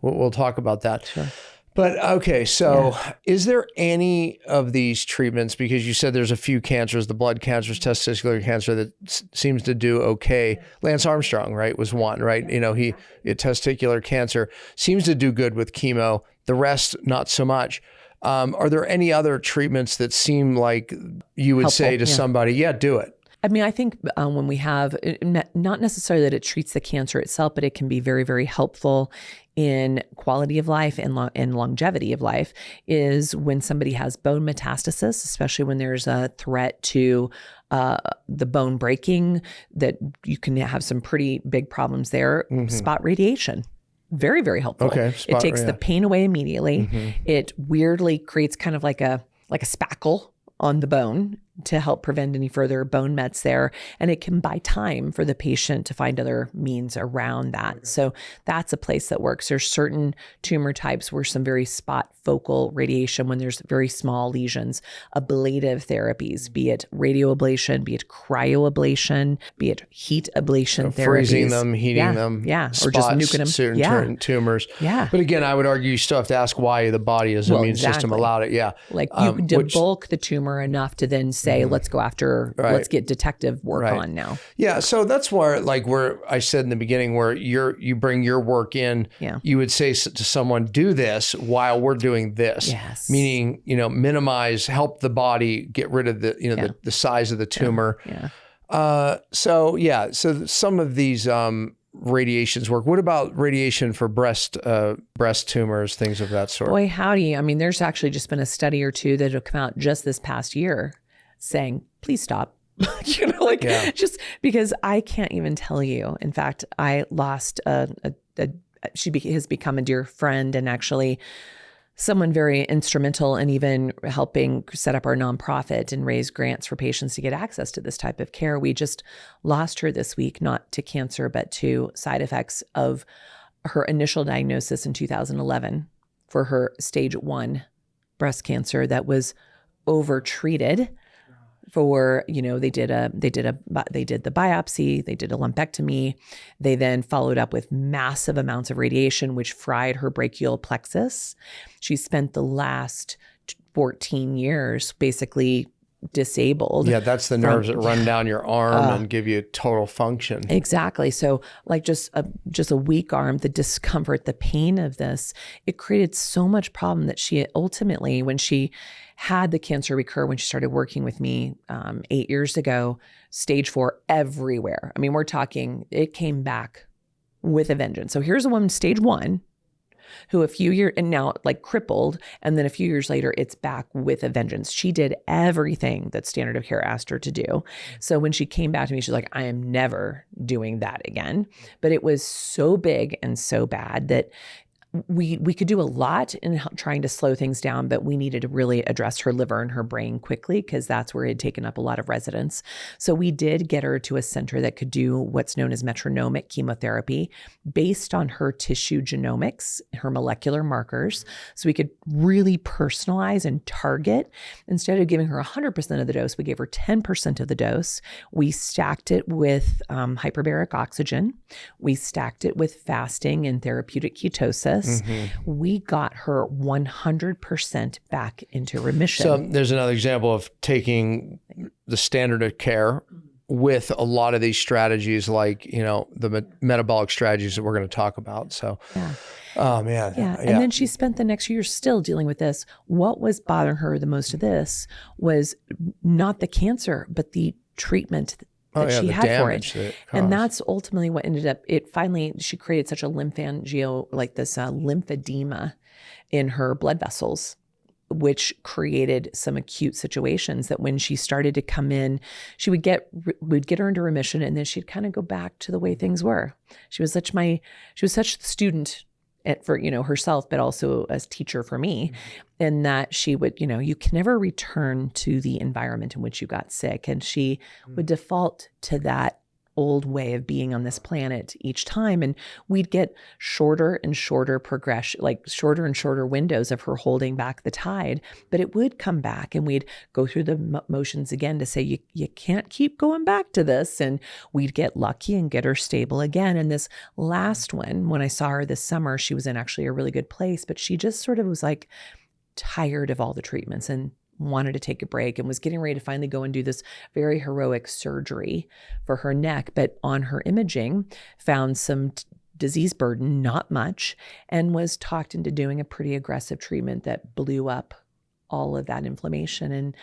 We'll talk about that. Sure. But okay, so is there any of these treatments, because you said there's a few cancers, the blood cancers, testicular cancer, that seems to do okay. Lance Armstrong, right, was one, right? He testicular cancer seems to do good with chemo. The rest, not so much. Are there any other treatments that seem like you would say to somebody, do it? I mean, I think when we have, not necessarily that it treats the cancer itself, but it can be very, very helpful in quality of life and longevity of life, is when somebody has bone metastasis, especially when there's a threat to the bone breaking, that you can have some pretty big problems there. Spot radiation. Very, very helpful. Okay, it takes the pain away immediately. It weirdly creates kind of like a spackle on the bone to help prevent any further bone mets there. And it can buy time for the patient to find other means around that. So that's a place that works. There's certain tumor types where some very spot focal radiation, when there's very small lesions, ablative therapies, be it radioablation, be it cryoablation, be it heat ablation therapies. Freezing them, heating them. Yeah. Spots, Or just nuking them. certain tumors. Yeah. But again, I would argue you still have to ask why the body's immune system allowed it. Yeah. Like you can debulk the tumor enough to then say, let's go after, let's get detective work on now. Yeah. So that's where I said in the beginning, where you bring your work in, you would say to someone, do this while we're doing this. Yes. Meaning, minimize, help the body get rid of the size of the tumor. So some of these radiations work. What about radiation for breast tumors, things of that sort? Boy, howdy. I mean, there's actually just been a study or two that have come out just this past year saying, please stop. Just because I can't even tell you. In fact, I lost she has become a dear friend, and actually someone very instrumental in even helping set up our nonprofit and raise grants for patients to get access to this type of care. We just lost her this week, not to cancer, but to side effects of her initial diagnosis in 2011 for her stage 1 breast cancer that was overtreated. For, they did the biopsy, they did a lumpectomy. They then followed up with massive amounts of radiation, which fried her brachial plexus. She spent the last 14 years basically disabled. Yeah, that's the nerves that run down your arm and give you total function. Exactly. So like just a weak arm, the discomfort, the pain of this, it created so much problem that she ultimately, when she had the cancer recur, when she started working with me 8 years ago, stage 4 everywhere. I mean, we're talking, it came back with a vengeance. So here's a woman, stage 1, who a few years, and now like crippled, and then a few years later, it's back with a vengeance. She did everything that standard of care asked her to do. So when she came back to me, she's like, I am never doing that again. But it was so big and so bad that we could do a lot in trying to slow things down, but we needed to really address her liver and her brain quickly because that's where it had taken up a lot of residence. So we did get her to a center that could do what's known as metronomic chemotherapy based on her tissue genomics, her molecular markers. So we could really personalize and target. Instead of giving her 100% of the dose, we gave her 10% of the dose. We stacked it with hyperbaric oxygen. We stacked it with fasting and therapeutic ketosis. We got her 100% back into remission. So there's another example of taking the standard of care with a lot of these strategies, like, the metabolic strategies that we're going to talk about. So, oh man. Yeah. And then she spent the next year still dealing with this. What was bothering her the most of this was not the cancer, but the treatment that she had for it. And that's ultimately what ended up, she created such a lymphedema in her blood vessels, which created some acute situations that when she started to come in, we'd get her into remission, and then she'd kind of go back to the way things were. She was such a student for, herself, but also as teacher for me, in that she would, you can never return to the environment in which you got sick. And she would default to that old way of being on this planet each time. And we'd get shorter and shorter progression, like shorter and shorter windows of her holding back the tide, but it would come back, and we'd go through the motions again to say, you can't keep going back to this. And we'd get lucky and get her stable again. And this last one, when I saw her this summer, she was in actually a really good place, but she just sort of was like tired of all the treatments and wanted to take a break, and was getting ready to finally go and do this very heroic surgery for her neck. But on her imaging, found some disease burden, not much, and was talked into doing a pretty aggressive treatment that blew up all of that inflammation. And,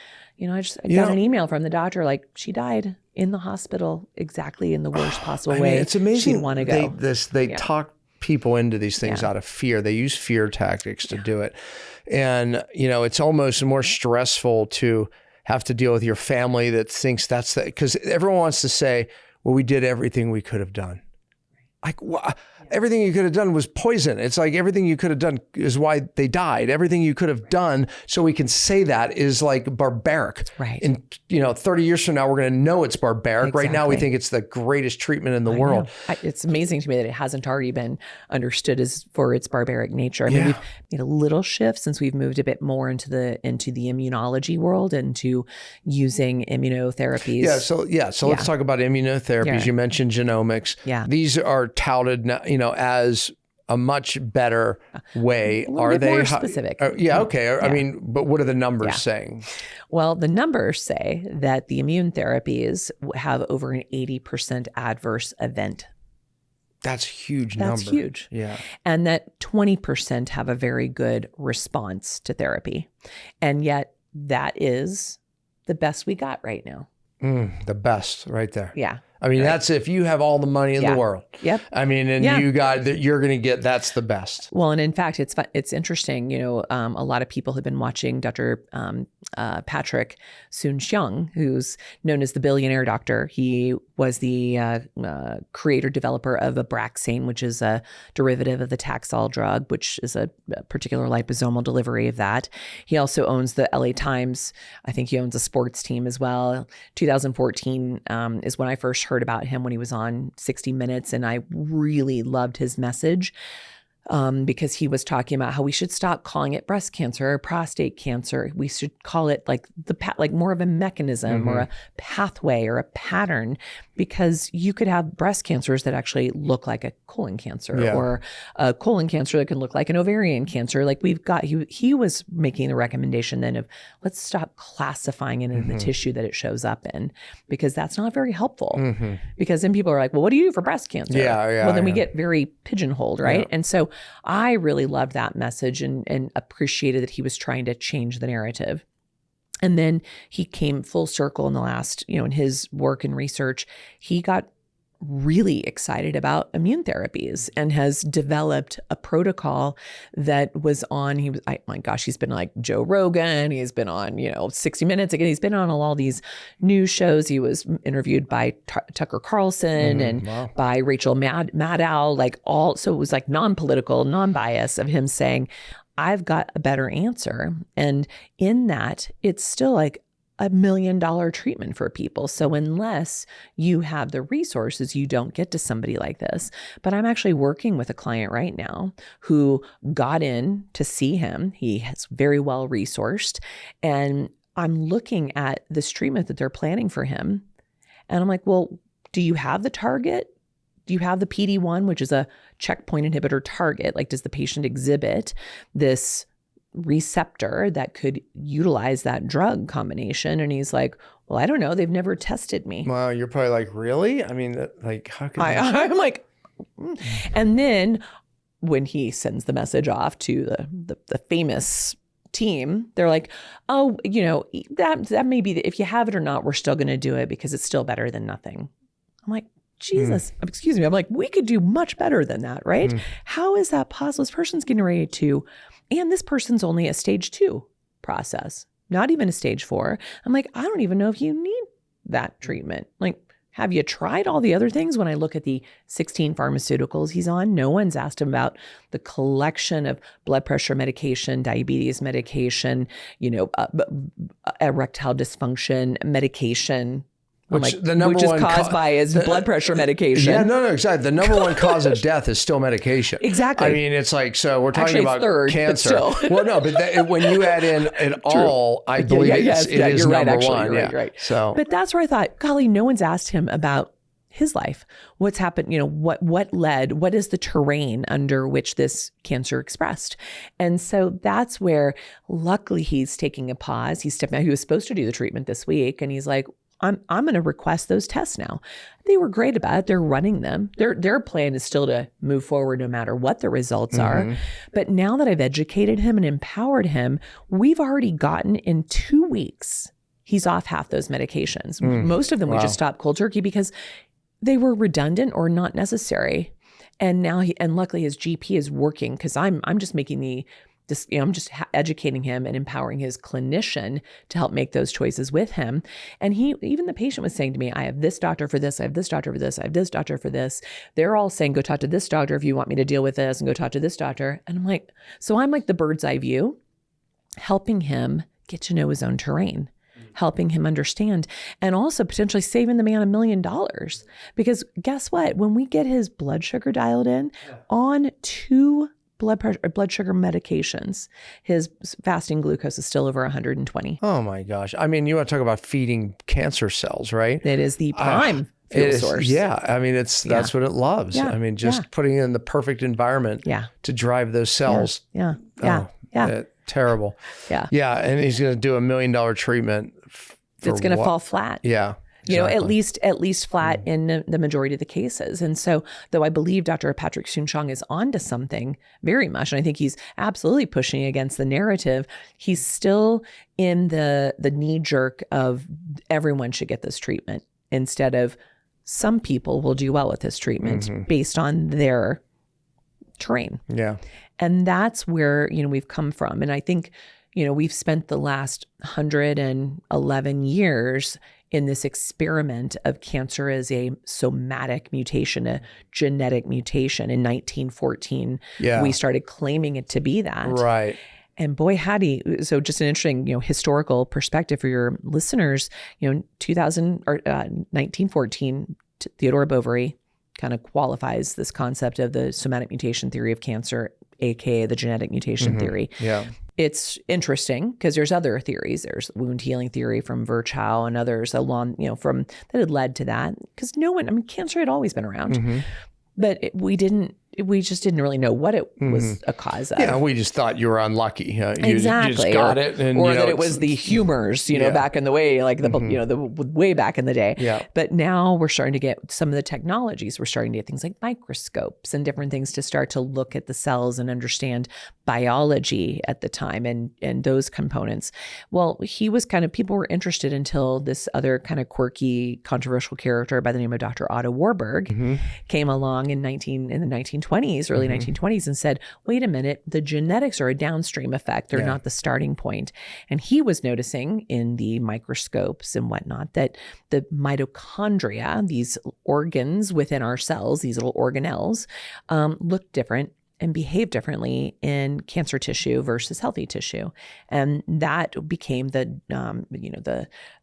I got an email from the doctor, like, she died in the hospital exactly in the worst possible way. It's amazing. She'd want to go. They talk people into these things out of fear. They use fear tactics to do it. And, it's almost more stressful to have to deal with your family that thinks that's because everyone wants to say, well, we did everything we could have done. Like, everything you could have done was poison. It's like everything you could have done is why they died. Everything you could have done, so we can say that, is like barbaric. Right. And 30 years from now, we're going to know it's barbaric. Exactly. Right now, we think it's the greatest treatment in the world. It's amazing to me that it hasn't already been understood as for its barbaric nature. I mean, we've made a little shift since we've moved a bit more into the immunology world, into using immunotherapies. So let's talk about immunotherapies. Yeah. You mentioned genomics. Yeah. These are touted now, as a much better way. Are they more specific? Okay. I mean, but what are the numbers saying? Well, the numbers say that the immune therapies have over an 80% adverse event. That's huge number. That's huge. Yeah. And that 20% have a very good response to therapy. And yet that is the best we got right now. The best right there. Yeah. I mean, that's if you have all the money in the world. Yep. I mean, and you got that, you're going to get, that's the best. Well, and in fact, it's interesting. A lot of people have been watching Dr. Patrick Soon-Shiong, who's known as the billionaire doctor. He was the creator, developer of Abraxane, which is a derivative of the Taxol drug, which is a particular liposomal delivery of that. He also owns the LA Times. I think he owns a sports team as well. 2014 is when I first heard about him, when he was on 60 Minutes, and I really loved his message. Because he was talking about how we should stop calling it breast cancer or prostate cancer. We should call it like more of a mechanism or a pathway or a pattern, because you could have breast cancers that actually look like a colon cancer or a colon cancer that can look like an ovarian cancer. Like he was making the recommendation then of, let's stop classifying it in the tissue that it shows up in, because that's not very helpful. Because then people are like, well, what do you do for breast cancer? Well, then we get very pigeonholed, right? And so I really loved that message and appreciated that he was trying to change the narrative. And then he came full circle in the last, in his work and research, he got really excited about immune therapies and has developed a protocol that was on, my gosh, he's been like Joe Rogan. He's been on, 60 Minutes. Again, he's been on all these news shows. He was interviewed by Tucker Carlson and by Rachel Maddow, so it was like non-political, non-bias of him saying, I've got a better answer. And in that, it's still like $1 million treatment for people. So unless you have the resources, you don't get to somebody like this. But I'm actually working with a client right now who got in to see him. He is very well resourced. And I'm looking at this treatment that they're planning for him. And I'm like, well, do you have the target? Do you have the PD-1, which is a checkpoint inhibitor target? Like, does the patient exhibit this receptor that could utilize that drug combination? And he's like, well, I don't know. They've never tested me. Wow. You're probably like, really? I mean, like, how could I'm like, and then when he sends the message off to the famous team, they're like, oh, that may be, if you have it or not, we're still going to do it because it's still better than nothing. I'm like, Jesus, excuse me. I'm like, we could do much better than that, right? How is that possible? This person's getting ready to, and this person's only a stage 2 process, not even a stage 4. I'm like, I don't even know if you need that treatment. Like, have you tried all the other things? When I look at the 16 pharmaceuticals he's on, no one's asked him about the collection of blood pressure medication, diabetes medication, erectile dysfunction medication, which is caused by his blood pressure medication. Yeah, no, exactly. The number one cause of death is still medication. Exactly. I mean, it's like, so we're talking about third, cancer. Well, no, but when you add in it all, I believe it is number one. You're right. So, but that's where I thought, golly, no one's asked him about his life. What's happened? What is the terrain under which this cancer expressed? And so that's where, luckily, he's taking a pause. He stepped out. He was supposed to do the treatment this week, and he's like, I'm going to request those tests now. They were great about it. They're running them. Their plan is still to move forward no matter what the results are. But now that I've educated him and empowered him, we've already gotten in 2 weeks, he's off half those medications. Most of them we just stopped cold turkey because they were redundant or not necessary. And now and luckily his GP is working because I'm just making I'm just educating him and empowering his clinician to help make those choices with him. And even the patient was saying to me, I have this doctor for this, I have this doctor for this, I have this doctor for this. They're all saying, go talk to this doctor if you want me to deal with this, and go talk to this doctor. And I'm like the bird's eye view, helping him get to know his own terrain, helping him understand, and also potentially saving the man $1 million. Because guess what? When we get his blood sugar dialed in on 2 blood sugar medications, his fasting glucose is still over 120. Oh my gosh. I mean, you want to talk about feeding cancer cells, right? It is the prime fuel source. Yeah. I mean, that's what it loves. Yeah. I mean, just putting it in the perfect environment to drive those cells. Yeah. Terrible. Yeah. Yeah. And he's going to do $1 million treatment. It's going to fall flat. Yeah. Exactly. At least flat in the majority of the cases. And so, though I believe Dr. Patrick Soon-Shiong is onto something very much, and I think he's absolutely pushing against the narrative, he's still in the knee jerk of everyone should get this treatment instead of some people will do well with this treatment based on their terrain. Yeah. And that's where, we've come from. And I think, we've spent the last 111 years in this experiment of cancer as a somatic mutation, a genetic mutation. In 1914, we started claiming it to be that. Right. And boy, so just an interesting, historical perspective for your listeners, 1914, Theodore Bovary kind of qualifies this concept of the somatic mutation theory of cancer, aka the genetic mutation theory. Yeah. It's interesting because there's other theories. There's wound healing theory from Virchow and others along, that had led to that. Because cancer had always been around, but we didn't we just didn't really know what it was a cause of. Yeah, we just thought you were unlucky. You Exactly. just got it. And, or that it was the humors, back in the way, like the, the way back in the day. Yeah. But now we're starting to get some of the technologies. We're starting to get things like microscopes and different things to start to look at the cells and understand biology at the time and those components. Well, he was people were interested until this other kind of quirky, controversial character by the name of Dr. Otto Warburg came along in the 1920s, early 1920s, and said, wait a minute, the genetics are a downstream effect. They're not the starting point. And he was noticing in the microscopes and whatnot that the mitochondria, these organs within our cells, these little organelles, look different and behave differently in cancer tissue versus healthy tissue. And that became the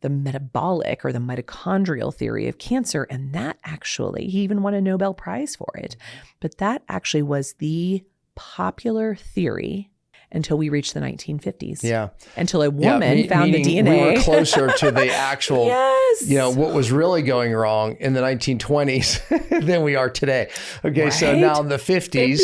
metabolic or the mitochondrial theory of cancer. And that actually, he even won a Nobel Prize for it. But that actually was the popular theory until we reached the 1950s. Yeah. Until a woman found the DNA. We were closer to the actual, yes. What was really going wrong in the 1920s than we are today. Okay. Right? So now in the 50s,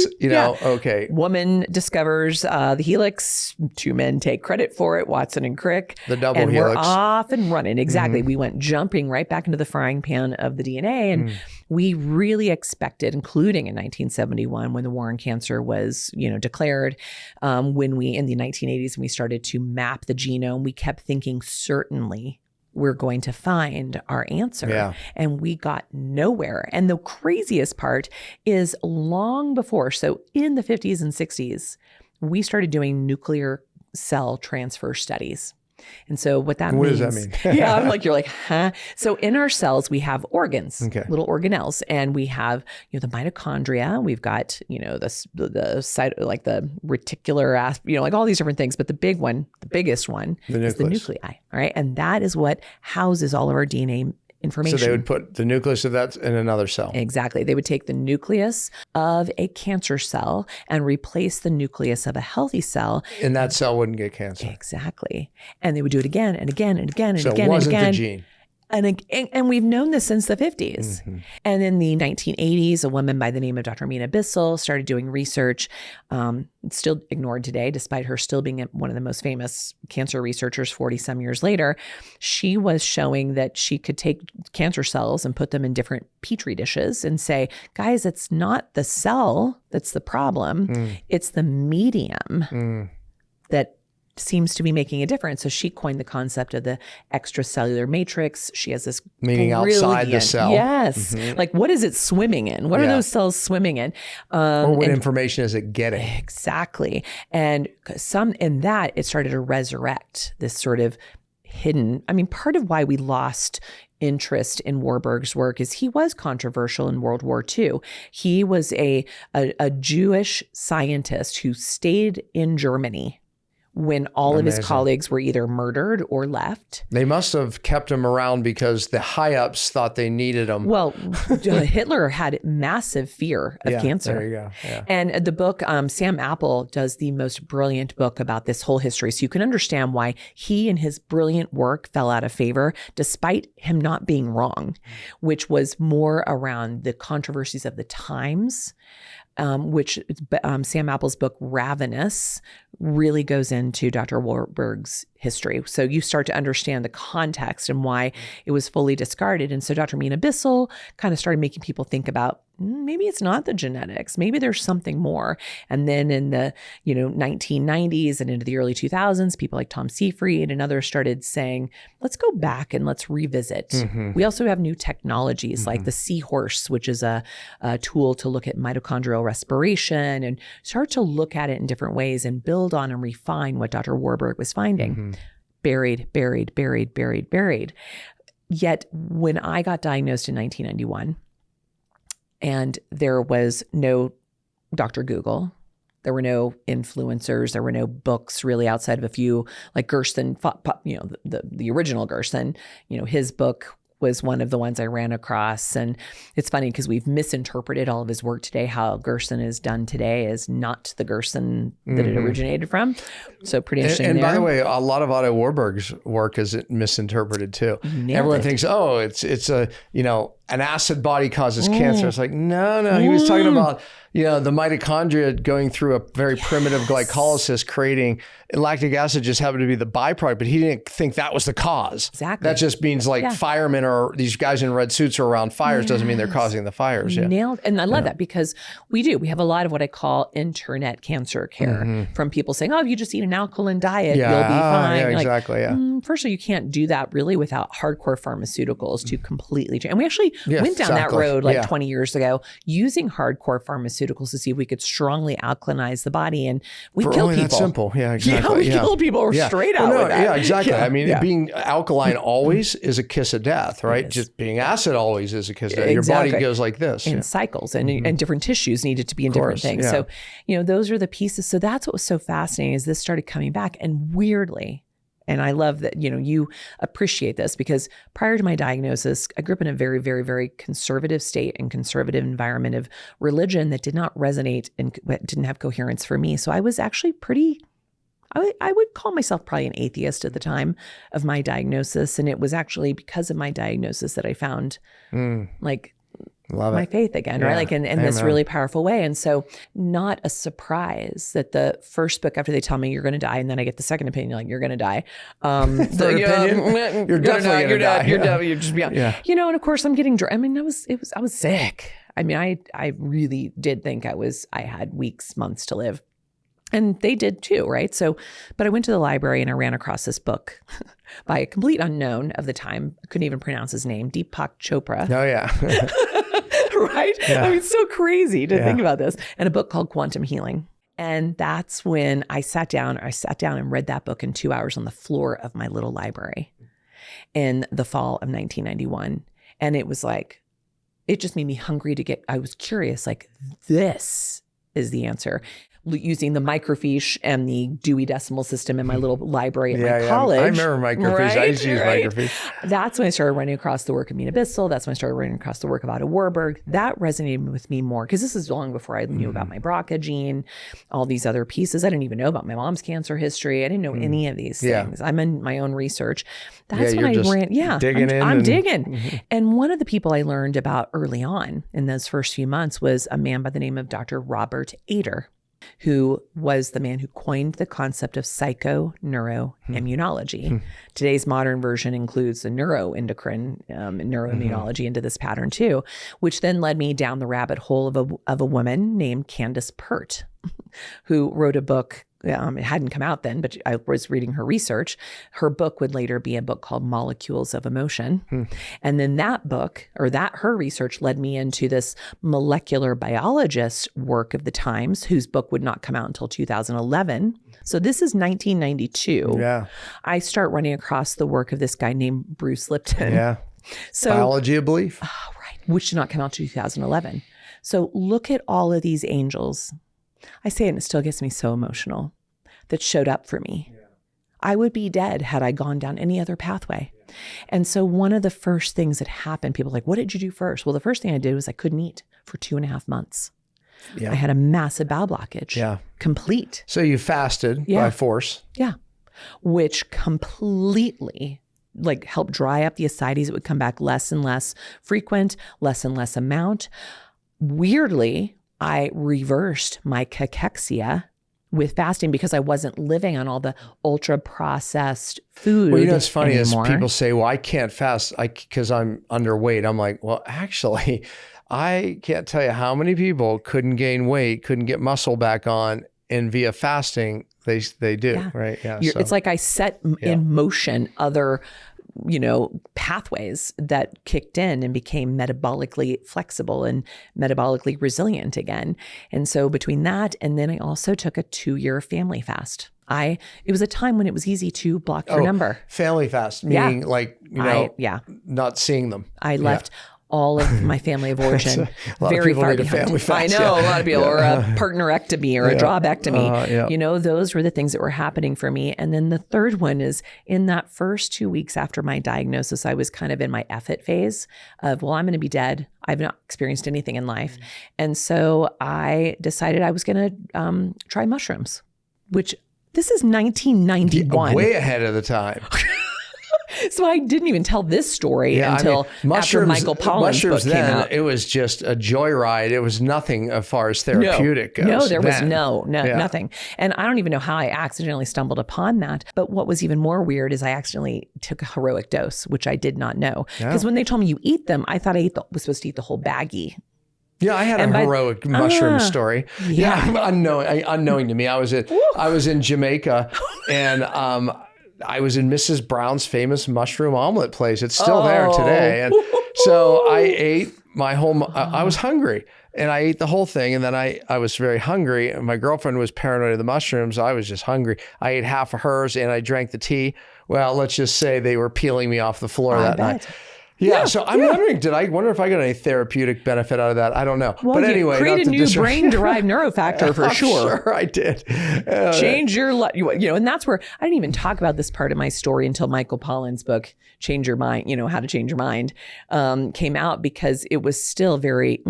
okay. Woman discovers the helix. Two men take credit for it, Watson and Crick. The double and helix. We're off and running. Exactly. We went jumping right back into the frying pan of the DNA. And we really expected, including in 1971, when the war on cancer was, declared, when we, in the 1980s, when we started to map the genome, we kept thinking, certainly we're going to find our answer. Yeah. And we got nowhere. And the craziest part is long before, so in the 50s and 60s, we started doing nuclear cell transfer studies. And so what does that mean? Yeah, you're like, huh? So in our cells, we have organs, little organelles, and we have, the mitochondria. We've got, the site, like the reticular, like all these different things. But the biggest one is the nuclei. All right. And that is what houses all of our DNA information. So they would put the nucleus of that in another cell. Exactly. They would take the nucleus of a cancer cell and replace the nucleus of a healthy cell. And that cell wouldn't get cancer. Exactly. And they would do it again and again and again and so again it wasn't and again. The gene. And we've known this since the 50s. And in the 1980s, a woman by the name of Dr. Mina Bissell started doing research, still ignored today, despite her still being one of the most famous cancer researchers 40 some years later. She was showing that she could take cancer cells and put them in different petri dishes and say, guys, it's not the cell that's the problem. It's the medium that seems to be making a difference. So she coined the concept of the extracellular matrix. She has this meaning outside the cell. Yes. Like, what is it swimming in? What are those cells swimming in? Or what information is it getting? Exactly. And in that, it started to resurrect this sort of hidden. Part of why we lost interest in Warburg's work is he was controversial in World War II. He was a Jewish scientist who stayed in Germany when all of his colleagues were either murdered or left. They must have kept him around because the high-ups thought they needed him. Well, Hitler had massive fear of cancer. There you go. Yeah. And the book, Sam Apple does the most brilliant book about this whole history. So you can understand why he and his brilliant work fell out of favor, despite him not being wrong, which was more around the controversies of the times, which Sam Apple's book, Ravenous, really goes into Dr. Warburg's history. So you start to understand the context and why it was fully discarded. And so Dr. Mina Bissell kind of started making people think about, maybe it's not the genetics, maybe there's something more. And then in the 1990s and into the early 2000s, people like Tom Seyfried and others started saying, let's go back and let's revisit. We also have new technologies like the seahorse, which is a tool to look at mitochondrial respiration and start to look at it in different ways and build on and refine what Dr. Warburg was finding. Buried. Yet when I got diagnosed in 1991, and there was no Dr. Google, there were no influencers, there were no books really outside of a few, like Gerson, the original Gerson, his book was one of the ones I ran across. And it's funny because we've misinterpreted all of his work today. How Gerson is done today is not the Gerson that it originated from. So pretty interesting. And there. by the way, a lot of Otto Warburg's work is misinterpreted too. Everyone thinks, it's a, an acid body causes cancer. It's like, no. He was talking about, the mitochondria going through a very primitive glycolysis, creating lactic acid just happened to be the byproduct, but he didn't think that was the cause. Exactly. That just means firemen or these guys in red suits are around fires doesn't mean they're causing the fires. Yeah. Nailed. And I love that because we have a lot of what I call internet cancer care from people saying, if you just eat an alkaline diet, you'll be fine. Yeah, You're exactly. First of all, you can't do that really without hardcore pharmaceuticals to completely change. And we actually went down that road 20 years ago, using hardcore pharmaceuticals to see if we could strongly alkalinize the body, and we kill people. That's simple. Yeah, exactly. We killed people straight out with that. Yeah, exactly. I mean, being alkaline always is a kiss of death, right? Just being acid always is a kiss of death. Your body goes like this. In cycles, and different tissues needed to be in different things. So, those are the pieces. So that's what was so fascinating is this started coming back, and weirdly, and I love that, you appreciate this because prior to my diagnosis, I grew up in a very, very, very conservative state and conservative environment of religion that did not resonate and didn't have coherence for me. So I was actually I would call myself probably an atheist at the time of my diagnosis. And it was actually because of my diagnosis that I found my faith again, right? Like in this really powerful way. And so not a surprise that the first book after they tell me you're going to die, and then I get the second opinion, like you're going to die. Third opinion, you're definitely going to die. You're definitely, you're just beyond. Yeah. And of course I'm getting, I mean, I was sick. I mean, I really did think I had weeks, months to live. And they did too, right? So, but I went to the library and I ran across this book by a complete unknown of the time. I couldn't even pronounce his name, Deepak Chopra. Oh, yeah. Right? Yeah. I mean, it's so crazy to think about this. And a book called Quantum Healing. And that's when I sat down and read that book in 2 hours on the floor of my little library in the fall of 1991. And it was like, it just made me hungry I was curious, like, this is the answer. Using the microfiche and the Dewey Decimal System in my little library at my college. I remember microfiche. Right? I used to use microfiche. That's when I started running across the work of Mina Bissell. That's when I started running across the work of Otto Warburg. That resonated with me more because this is long before I knew about my BRCA gene, all these other pieces. I didn't even know about my mom's cancer history. I didn't know any of these things. I'm in my own research. That's when I ran. Yeah, I'm digging. And one of the people I learned about early on in those first few months was a man by the name of Dr. Robert Ader, who was the man who coined the concept of psychoneuroimmunology. Today's modern version includes the neuroendocrine neuroimmunology into this pattern too, which then led me down the rabbit hole of a woman named Candace Pert, who wrote a book. It hadn't come out then, but I was reading her research. Her book would later be a book called Molecules of Emotion. And then that book, her research led me into this molecular biologist work of the times, whose book would not come out until 2011. So this is 1992. Yeah. I start running across the work of this guy named Bruce Lipton. Yeah. So Biology of Belief. Oh, right. Which did not come out until 2011. So look at all of these angels. I say it and it still gets me so emotional, that showed up for me. Yeah. I would be dead had I gone down any other pathway. Yeah. And so one of the first things that happened, people were like, what did you do first? Well, the first thing I did was I couldn't eat for 2.5 months. Yeah. I had a massive bowel blockage. Yeah. Complete. So you fasted by force. Yeah. Which completely helped dry up the ascites. It would come back less and less frequent, less and less amount. Weirdly, I reversed my cachexia with fasting because I wasn't living on all the ultra processed food. Well, it's funny anymore. Is people say, well, I can't fast because I'm underweight. I'm like, well, actually, I can't tell you how many people couldn't gain weight, couldn't get muscle back on, and via fasting, they do, right? Yeah. It's like I set in motion other pathways that kicked in and became metabolically flexible and metabolically resilient again. And so between that, and then I also took a 2-year family fast. It was a time when it was easy to block your number. Family fast, meaning not seeing them. I left all of my family of origin very far behind. I know a lot of people, or a partnerectomy or a drawbectomy. Those were the things that were happening for me. And then the third one is in that first 2 weeks after my diagnosis, I was kind of in my effort phase of, well, I'm going to be dead. I've not experienced anything in life. And so I decided I was going to try mushrooms, which this is 1991. Way ahead of the time. So I didn't even tell this story until after Michael Pollan's book came out. It was just a joyride. It was nothing as far as therapeutic goes. No, there was nothing. And I don't even know how I accidentally stumbled upon that. But what was even more weird is I accidentally took a heroic dose, which I did not know. Because when they told me you eat them, I thought I was supposed to eat the whole baggie. Yeah, I had a heroic mushroom story. Yeah, unknowing to me. I was in Jamaica, and I was in Mrs. Brown's famous mushroom omelet place. It's still there today. And so I ate my whole, I was hungry and I ate the whole thing. And then I was very hungry and my girlfriend was paranoid of the mushrooms. I was just hungry. I ate half of hers and I drank the tea. Well, let's just say they were peeling me off the floor that night. Yeah, so I'm wondering, I wonder if I got any therapeutic benefit out of that? I don't know. Well, but anyway, you create a new brain-derived neurofactor for sure. Sure, I did. Change your life, and that's where I didn't even talk about this part of my story until Michael Pollan's book, Change Your Mind, How to Change Your Mind, came out because it was still very,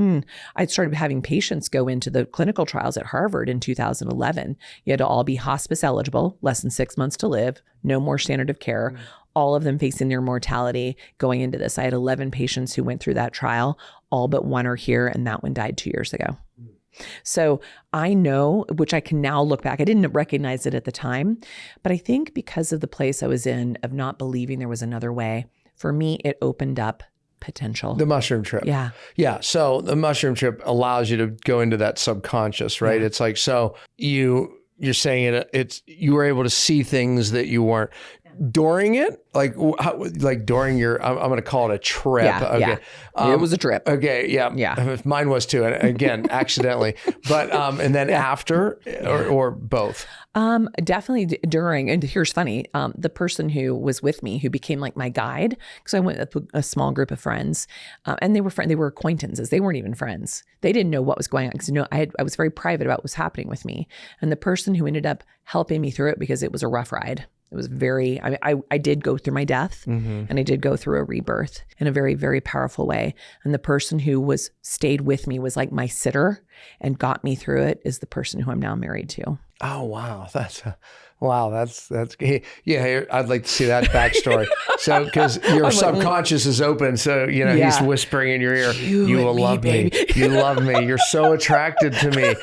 I started having patients go into the clinical trials at Harvard in 2011. You had to all be hospice eligible, less than 6 months to live, no more standard of care. All of them facing their mortality going into this. I had 11 patients who went through that trial. All but one are here, and that one died 2 years ago. So I know, which I can now look back, I didn't recognize it at the time, but I think because of the place I was in, of not believing there was another way, for me, it opened up potential. The mushroom trip. Yeah. Yeah. So the mushroom trip allows you to go into that subconscious, right? Yeah. It's like, so you're saying you were able to see things that you weren't. During it, like during your, I'm going to call it a trip. Yeah, okay. It was a trip. Okay. Yeah. Mine was too. And again, accidentally, but, and then after or both? Definitely during, and here's funny, the person who was with me, who became like my guide, because I went with a small group of friends, and they were acquaintances. They weren't even friends. They didn't know what was going on because I was very private about what was happening with me. And the person who ended up helping me through it, because it was a rough ride. It was I did go through my death, and I did go through a rebirth in a very, very powerful way. And the person who stayed with me was like my sitter and got me through it is the person who I'm now married to. Oh, wow. That's yeah. I'd like to see that backstory. So, because your subconscious is open. So, he's whispering in your ear, you will love me. You love me. You're so attracted to me.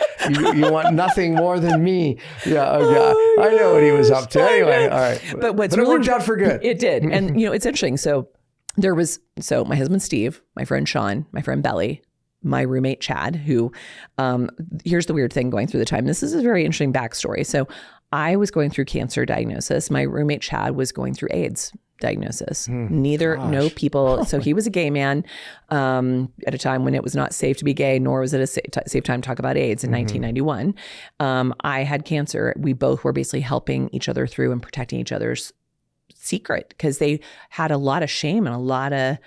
You want nothing more than me. Yeah. Oh, God. I know what he was up to. Anyway. All right. But it worked out for good. It did. And, it's interesting. So my husband, Steve, my friend, Sean, my friend, Belly, my roommate, Chad, who, here's the weird thing going through the time. This is a very interesting backstory. So I was going through cancer diagnosis. My roommate, Chad, was going through AIDS diagnosis. No people. So he was a gay man at a time when it was not safe to be gay, nor was it a safe time to talk about AIDS in 1991. I had cancer. We both were basically helping each other through and protecting each other's secret, because they had a lot of shame and a lot of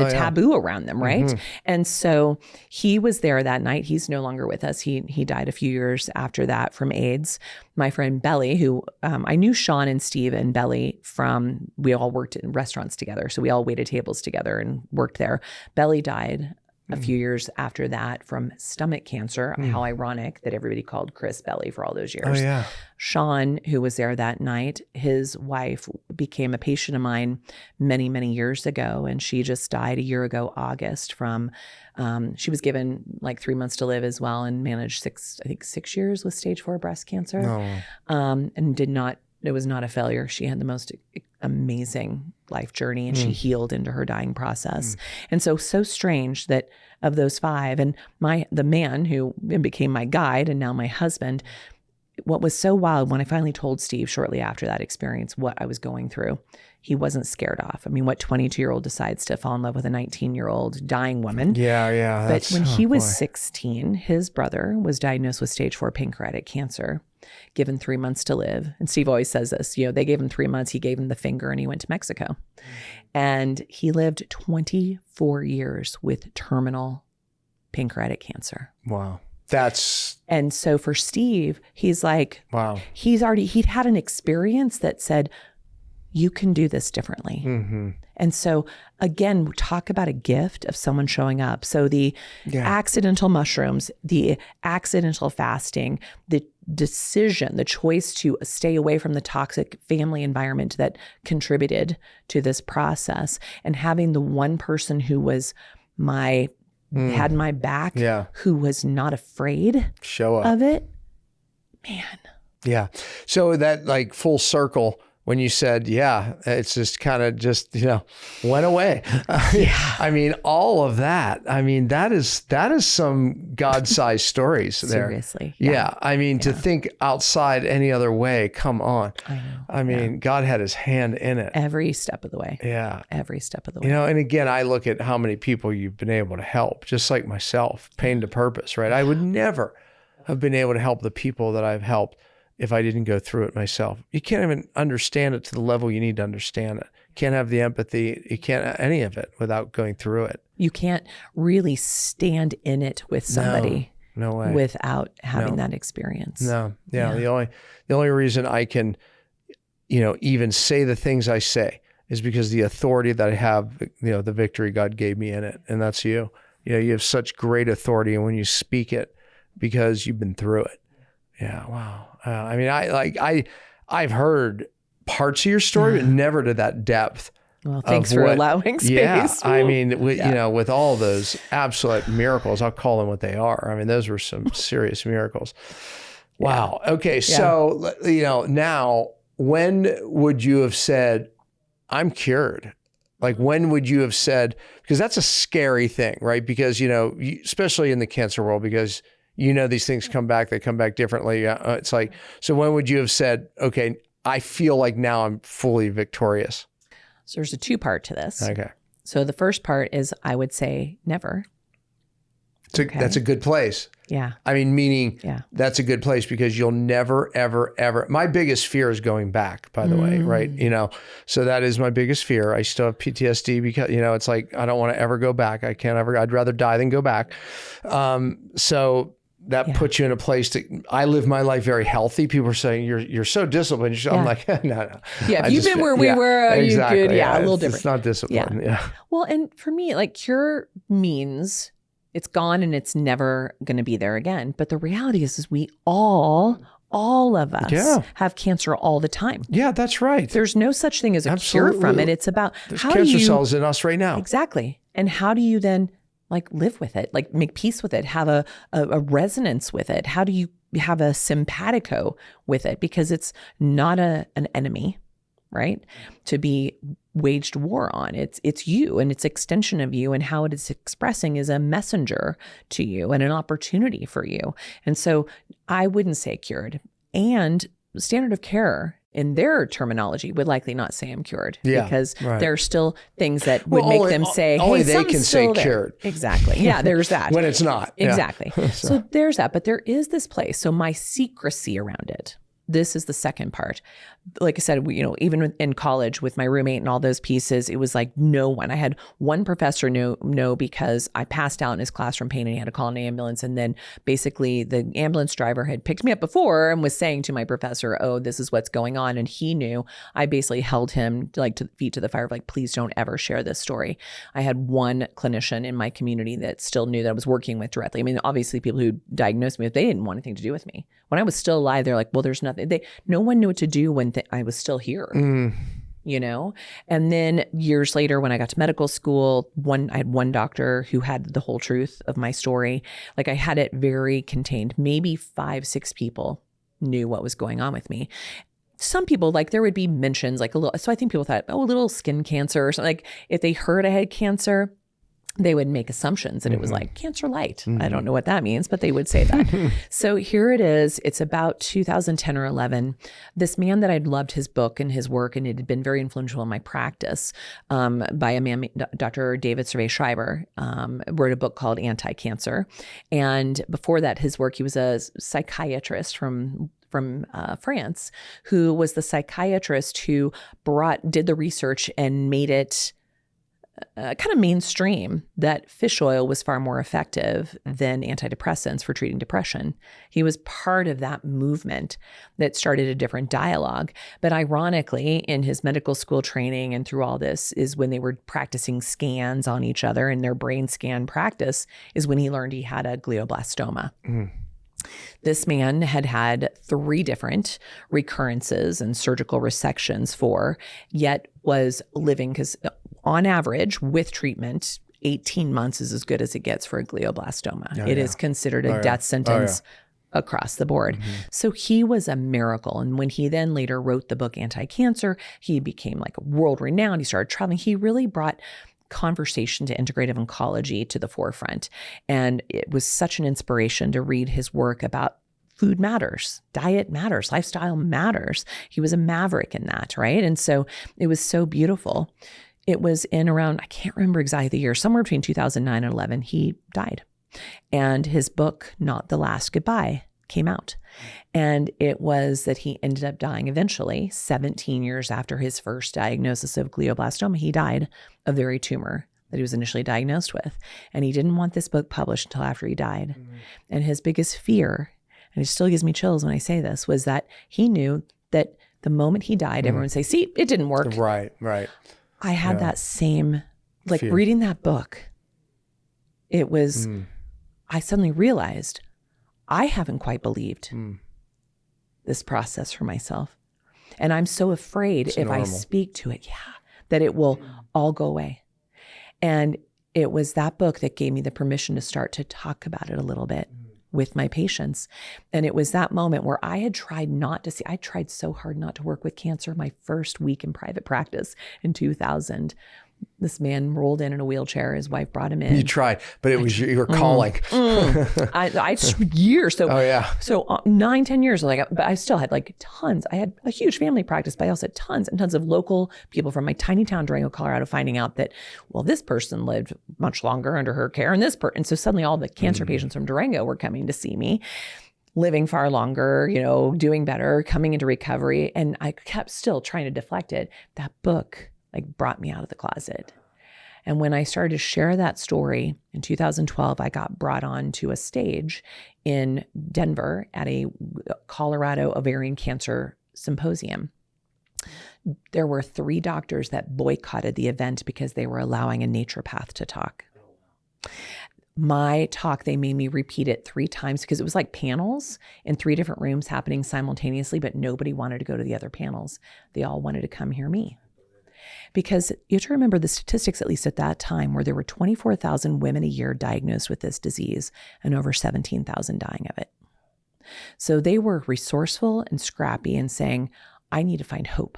taboo around them, right? And so he was there that night. He's no longer with us. He died a few years after that from AIDS. My friend Belly, who I knew Sean and Steve and Belly from, we all worked in restaurants together. So we all waited tables together and worked there. Belly died a few years after that from stomach cancer. How ironic that everybody called Chris Belly for all those years. Oh, yeah. Sean, who was there that night, his wife became a patient of mine many, many years ago. And she just died a year ago, August, from, she was given like 3 months to live as well and managed 6 years with stage 4 breast cancer. And it was not a failure. She had the most amazing life journey, and she healed into her dying process. And so strange that of those 5, and the man who became my guide and now my husband, what was so wild when I finally told Steve shortly after that experience what I was going through, he wasn't scared off. I mean, what 22-year-old decides to fall in love with a 19-year-old dying woman? Yeah. But when he was 16, his brother was diagnosed with stage 4 pancreatic cancer, given 3 months to live. And Steve always says this, they gave him 3 months, he gave him the finger, and he went to Mexico. And he lived 24 years with terminal pancreatic cancer. Wow. And so for Steve, he's like, wow, he'd had an experience that said, you can do this differently. And so again, talk about a gift of someone showing up. So the accidental mushrooms, the accidental fasting, the decision, the choice to stay away from the toxic family environment that contributed to this process, and having the one person who was had my back, who was not afraid of it, man. Yeah. So that like full circle, when you said, it's just kind of just, went away. I mean, all of that, I mean, that is some God-sized stories there. Seriously. Yeah. I mean, to think outside any other way, come on. I know. I mean, God had his hand in it. Every step of the way. Yeah. Every step of the way. And again, I look at how many people you've been able to help, just like myself, pain to purpose, right? I would never have been able to help the people that I've helped if I didn't go through it myself. You can't even understand it to the level you need to understand it. You can't have the empathy. You can't any of it without going through it. You can't really stand in it with somebody. No way. Without having that experience. No. Yeah. The only reason I can, even say the things I say is because the authority that I have, the victory God gave me in it. And that's you. You have such great authority, and when you speak it, because you've been through it. Yeah. Wow. I mean, I've heard parts of your story, but never to that depth. Well, thanks for allowing space. Yeah. I mean, with all those absolute miracles, I'll call them what they are. I mean, those were some serious miracles. Wow. Okay. So, now when would you have said, I'm cured? Like, when would you have said, because that's a scary thing, right? Because, especially in the cancer world, because these things come back, they come back differently. It's like, so when would you have said, okay, I feel like now I'm fully victorious? So there's a two-part to this. Okay. So the first part is, I would say never. That's a good place. Yeah. I mean, meaning that's a good place, because you'll never, ever, ever. My biggest fear is going back, by the way, right? So that is my biggest fear. I still have PTSD because, it's like, I don't want to ever go back. I can't ever, I'd rather die than go back. So that puts you in a place that I live my life very healthy. People are saying you're so disciplined. I'm like, no. Yeah, if you've been where we were, exactly. You good. Yeah, a little different. It's not discipline. Yeah. Well, and for me, like, cure means it's gone and it's never going to be there again. But the reality is we all of us have cancer all the time. Yeah, that's right. There's no such thing as a cure from it. It's about There's cancer cells in us right now. Exactly. And how do you then live with it, make peace with it, have a resonance with it? How do you have a simpatico with it? Because it's not an enemy, right? To be waged war on. It's you, and it's extension of you, and how it is expressing is a messenger to you and an opportunity for you. And so I wouldn't say cured. And standard of care, in their terminology, would likely not say I'm cured, because there are still things that would make them say, only hey, they can say there. cured. Exactly. Yeah, there's that. When it's not. Exactly. So there's that. But there is this place. So my secrecy around it, this is the second part. Like I said, even in college with my roommate and all those pieces, it was like no one. I had one professor know because I passed out in his class from pain and he had to call an ambulance. And then basically the ambulance driver had picked me up before and was saying to my professor, oh, this is what's going on. And he knew. I basically held him to feet to the fire, please don't ever share this story. I had one clinician in my community that still knew that I was working with directly. I mean, obviously people who diagnosed me, they didn't want anything to do with me. When I was still alive, they're like, well, there's nothing. No one knew what to do when I was still here, And then years later, when I got to medical school, I had one doctor who had the whole truth of my story. Like, I had it very contained. Maybe 5-6 people knew what was going on with me. Some people, there would be mentions, so I think people thought, oh, a little skin cancer or something. If they heard I had cancer, they would make assumptions, and it was like cancer light. I don't know what that means, but they would say that. So here it is. It's about 2010 or 11. This man that I'd loved his book and his work, and it had been very influential in my practice, by a man, Dr. David Survey-Schreiber, wrote a book called Anti-Cancer. And before that, his work, he was a psychiatrist from France, who was the psychiatrist who did the research and made it kind of mainstream that fish oil was far more effective than antidepressants for treating depression. He was part of that movement that started a different dialogue. But ironically, in his medical school training and through all this is when they were practicing scans on each other, and their brain scan practice is when he learned he had a glioblastoma. This man had had 3 different recurrences and surgical resections yet was living, because on average with treatment, 18 months is as good as it gets for a glioblastoma. It is considered a death sentence across the board. So he was a miracle. And when he then later wrote the book Anti-Cancer, he became like world renowned. He started traveling. He really brought conversation to integrative oncology to the forefront. And it was such an inspiration to read his work about food matters, diet matters, lifestyle matters. He was a maverick in that, right? And so it was so beautiful. It was in around, I can't remember exactly the year, somewhere between 2009 and 11, he died. And his book, Not the Last Goodbye, came out. And it was that he ended up dying eventually, 17 years after his first diagnosis of glioblastoma. He died of the very tumor that he was initially diagnosed with. And he didn't want this book published until after he died. And his biggest fear, and it still gives me chills when I say this, was that he knew that the moment he died, everyone would say, see, it didn't work. Right. I had that same, like fear. Reading that book, it was, I suddenly realized I haven't quite believed this process for myself. And I'm so afraid if I speak to it, that it will all go away. And it was that book that gave me the permission to start to talk about it a little bit with my patients. And it was that moment where I had tried not to see, I tried so hard not to work with cancer my first week in private practice in 2000. This man rolled in a wheelchair. His wife brought him in. You tried, but it was you were calling. I years. So, so 9-10 years. But I still had like tons. I had a huge family practice, but I also had tons and tons of local people from my tiny town, Durango, Colorado, finding out that, well, this person lived much longer under her care, and and so suddenly all the cancer patients from Durango were coming to see me, living far longer, doing better, coming into recovery, and I kept still trying to deflect it. That book brought me out of the closet. And when I started to share that story in 2012, I got brought on to a stage in Denver at a Colorado ovarian cancer symposium. There were 3 doctors that boycotted the event because they were allowing a naturopath to talk. My talk, they made me repeat it 3 times because it was like panels in 3 different rooms happening simultaneously, but nobody wanted to go to the other panels. They all wanted to come hear me. Because you have to remember the statistics, at least at that time, where there were 24,000 women a year diagnosed with this disease and over 17,000 dying of it. So they were resourceful and scrappy and saying, I need to find hope.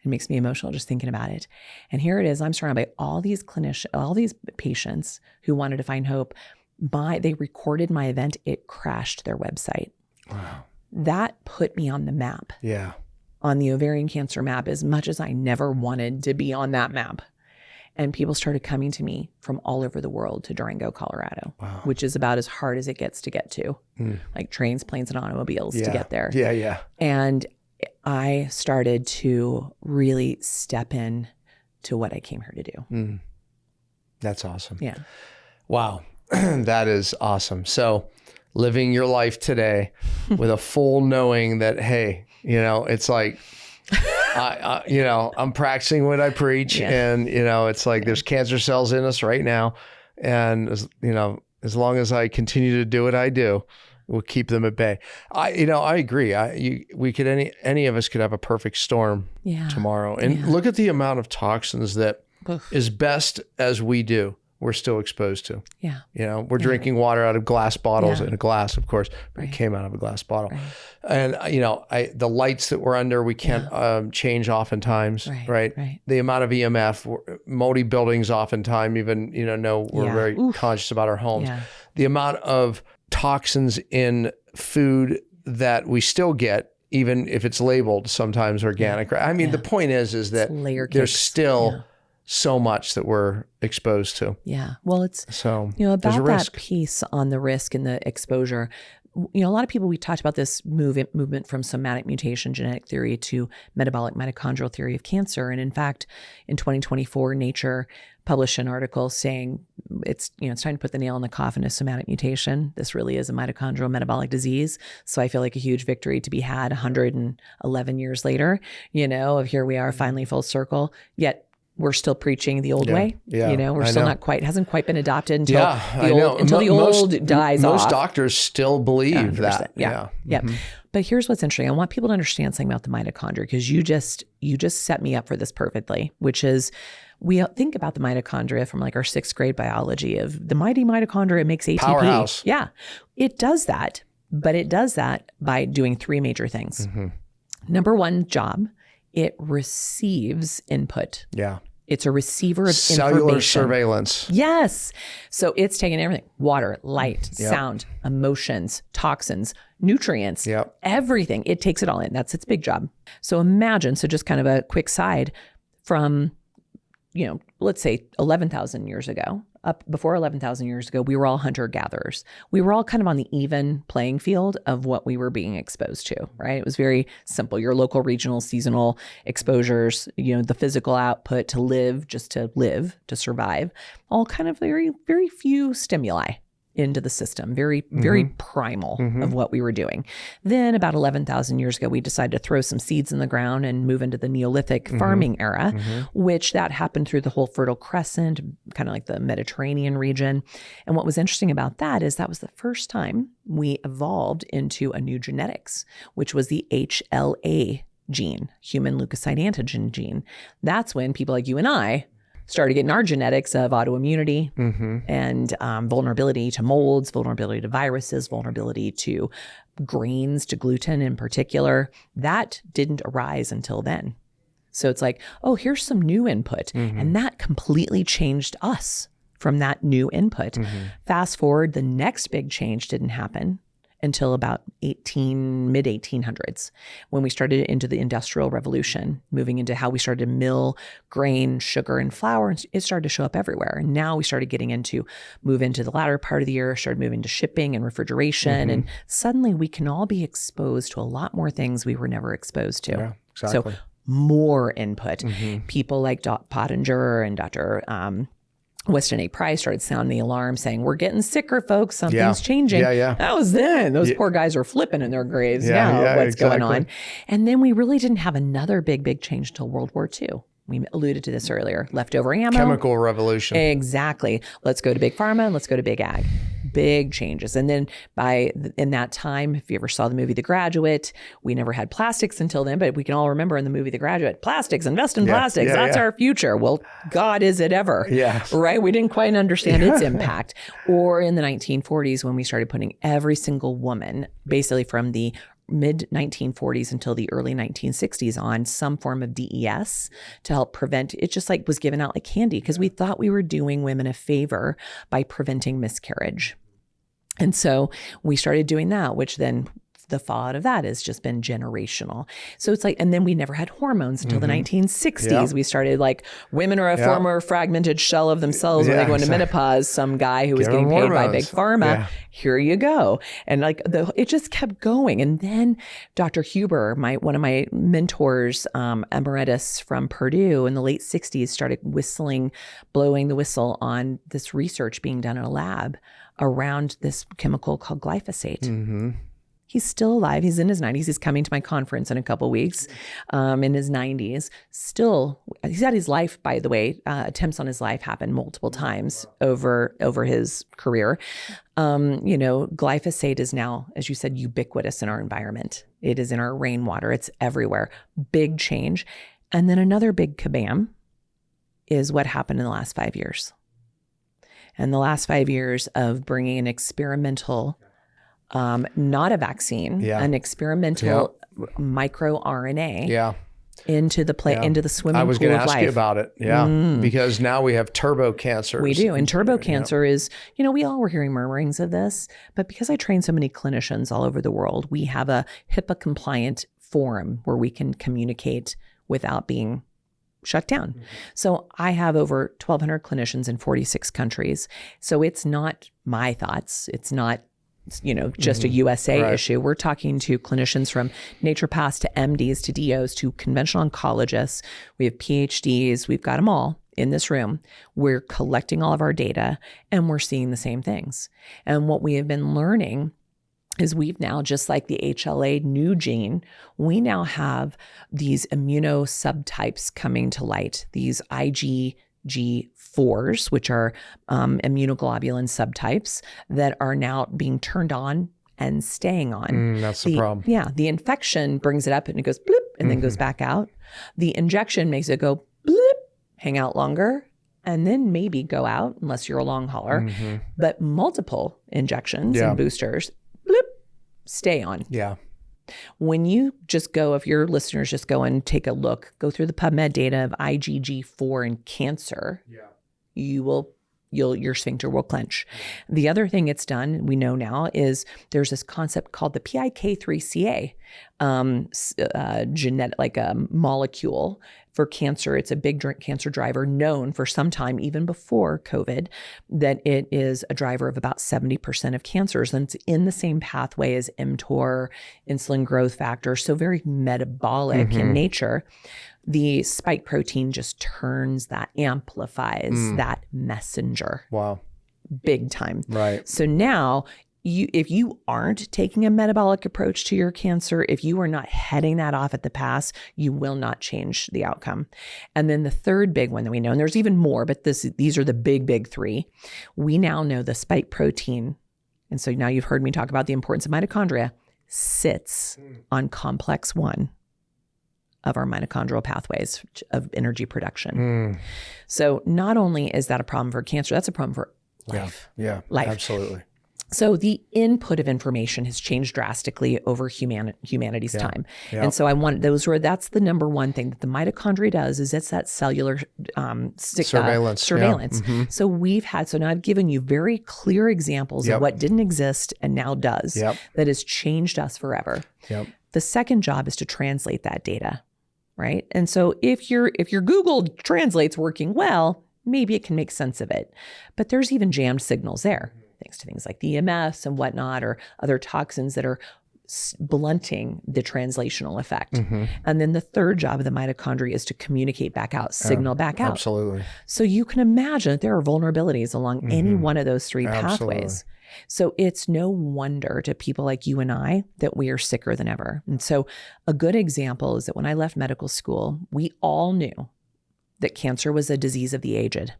It makes me emotional just thinking about it. And here it is, I'm surrounded by all these clinicians, all these patients who wanted to find hope. They recorded my event. It crashed their website. Wow. That put me on the map. Yeah. On the ovarian cancer map, as much as I never wanted to be on that map. And people started coming to me from all over the world to Durango, Colorado, which is about as hard as it gets to get to, like trains, planes, and automobiles to get there. Yeah. And I started to really step in to what I came here to do. That's awesome. Yeah. Wow. That is awesome. So living your life today with a full knowing that, hey, it's like, I'm practicing what I preach, and, it's like there's cancer cells in us right now. And, as long as I continue to do what I do, we'll keep them at bay. I agree. Any of us could have a perfect storm tomorrow. And look at the amount of toxins that as best as we do, we're still exposed to. Yeah. We're drinking water out of glass bottles in a glass, of course, but it came out of a glass bottle. Right. And, the lights that we're under, we can't change oftentimes, right? The amount of EMF, moldy buildings oftentimes, even, we're very conscious about our homes. Yeah. The amount of toxins in food that we still get, even if it's labeled sometimes organic. Right? I mean, the point is that there's still so much that we're exposed to. Yeah. Well, it's, about that piece on the risk and the exposure. A lot of people, we talked about this movement from somatic mutation genetic theory to metabolic mitochondrial theory of cancer. And in fact, in 2024, Nature published an article saying it's time to put the nail in the coffin of somatic mutation. This really is a mitochondrial metabolic disease. So I feel like a huge victory to be had 111 years later, of here we are finally full circle. Yet we're still preaching the old way. Yeah. We're still not quite, hasn't quite been adopted until the most, old dies off. Most doctors still believe that. Yeah. But here's what's interesting. I want people to understand something about the mitochondria, because you just set me up for this perfectly, which is we think about the mitochondria from like our 6th grade biology of the mighty mitochondria makes ATP. Powerhouse. Yeah, it does that, but it does that by doing 3 major things. Number one job, it receives input. Yeah. It's a receiver of cellular information. Surveillance. Yes. So it's taking everything: water, light, sound, emotions, toxins, nutrients, everything. It takes it all in. That's its big job. So imagine, so just kind of a quick side from, let's say 11,000 years ago, up before 11,000 years ago, we were all hunter-gatherers. We were all kind of on the even playing field of what we were being exposed to, right? It was very simple. Your local, regional, seasonal exposures, the physical output to live, to survive, all kind of very, very few stimuli into the system, very, very primal of what we were doing. Then about 11,000 years ago, we decided to throw some seeds in the ground and move into the Neolithic farming era, which that happened through the whole Fertile Crescent, kind of like the Mediterranean region. And what was interesting about that is that was the first time we evolved into a new genetics, which was the HLA gene, human leukocyte antigen gene. That's when people like you and I started getting our genetics of autoimmunity and vulnerability to molds, vulnerability to viruses, vulnerability to grains, to gluten in particular. That didn't arise until then. So it's like, oh, here's some new input. And that completely changed us from that new input. Fast forward, the next big change didn't happen until about mid-1800s, when we started into the Industrial Revolution, moving into how we started to mill grain, sugar, and flour. And it started to show up everywhere. And now we started getting move into the latter part of the year, started moving to shipping and refrigeration. And suddenly we can all be exposed to a lot more things we were never exposed to. Yeah, exactly. So more input. People like Pottinger and Dr. Weston A. Price started sounding the alarm saying, we're getting sicker, folks. Something's changing. That was then. Those poor guys were flipping in their graves. What's going on? And then we really didn't have another big change until World War II. We alluded to this earlier. Leftover ammo. Chemical revolution. Exactly. Let's go to big pharma. Let's go to big ag. Big changes. And then in that time, if you ever saw the movie The Graduate, we never had plastics until then, but we can all remember in the movie The Graduate, plastics, invest in plastics. That's our future. Well, God, is it ever? Right? We didn't quite understand its impact. Or in the 1940s, when we started putting every single woman, basically from the mid 1940s until the early 1960s, on some form of DES to help prevent it. Just like was given out like candy, because we thought we were doing women a favor by preventing miscarriage. And so we started doing that, which then the fallout of that has just been generational. So it's like, and then we never had hormones until the 1960s. We started like, women are a former fragmented shell of themselves when they go into menopause. Some guy who was getting paid by big pharma, here you go. And like it just kept going. And then Dr. Huber, one of my mentors, emeritus from Purdue in the late 60s, started blowing the whistle on this research being done in a lab around this chemical called glyphosate. He's still alive. He's in his 90s. He's coming to my conference in a couple of weeks, in his 90s. Still, he's had his life, by the way, attempts on his life happened multiple times over his career. Glyphosate is now, as you said, ubiquitous in our environment. It is in our rainwater. It's everywhere. Big change. And then another big kabam is what happened in the last 5 years. And the last 5 years of bringing an experimental, not a vaccine, an experimental microRNA into the swimming pool of life. I was going to ask you about it. Because now we have turbo cancers. We do. And turbo cancer is, we all were hearing murmurings of this, but because I train so many clinicians all over the world, we have a HIPAA compliant forum where we can communicate without being shut down. So I have over 1,200 clinicians in 46 countries. So it's not my thoughts. It's not just a USA issue. We're talking to clinicians from naturopaths to MDs to DOs to conventional oncologists. We have PhDs. We've got them all in this room. We're collecting all of our data and we're seeing the same things. And what we have been learning is we've now, just like the HLA new gene, we now have these immunosubtypes coming to light, these IgG4s, which are immunoglobulin subtypes that are now being turned on and staying on. That's the problem. Yeah. The infection brings it up and it goes bloop and then goes back out. The injection makes it go bloop, hang out longer, and then maybe go out unless you're a long hauler. But multiple injections and boosters, bloop, stay on. Yeah. When you just go, if your listeners just go and take a look, go through the PubMed data of IgG4 in cancer, your sphincter will clench. The other thing it's done, we know now, is there's this concept called the PIK3CA genetic, like a molecule for cancer. It's a big cancer driver, known for some time, even before COVID, that it is a driver of about 70% of cancers. And it's in the same pathway as mTOR, insulin growth factor, so very metabolic in nature. The spike protein just turns that, amplifies that messenger. Wow. Big time. Right. So now, if you aren't taking a metabolic approach to your cancer, if you are not heading that off at the pass, you will not change the outcome. And then the third big one that we know, and there's even more, but these are the big three. We now know the spike protein. And so now you've heard me talk about the importance of mitochondria, sits on complex 1 of our mitochondrial pathways of energy production. So not only is that a problem for cancer, that's a problem for life. Yeah, life. Absolutely. So the input of information has changed drastically over humanity's time. And so that's the number one thing that the mitochondria does, is it's that cellular surveillance. Yeah. So now I've given you very clear examples of what didn't exist and now does, that has changed us forever. The second job is to translate that data, right? And so if your Google Translate's working well, maybe it can make sense of it. But there's even jammed signals there, thanks to things like the EMFs and whatnot, or other toxins that are blunting the translational effect. And then the third job of the mitochondria is to communicate back out, signal back out. Absolutely. So you can imagine that there are vulnerabilities along any one of those three pathways. So it's no wonder to people like you and I that we are sicker than ever. And so a good example is that when I left medical school, we all knew that cancer was a disease of the aged.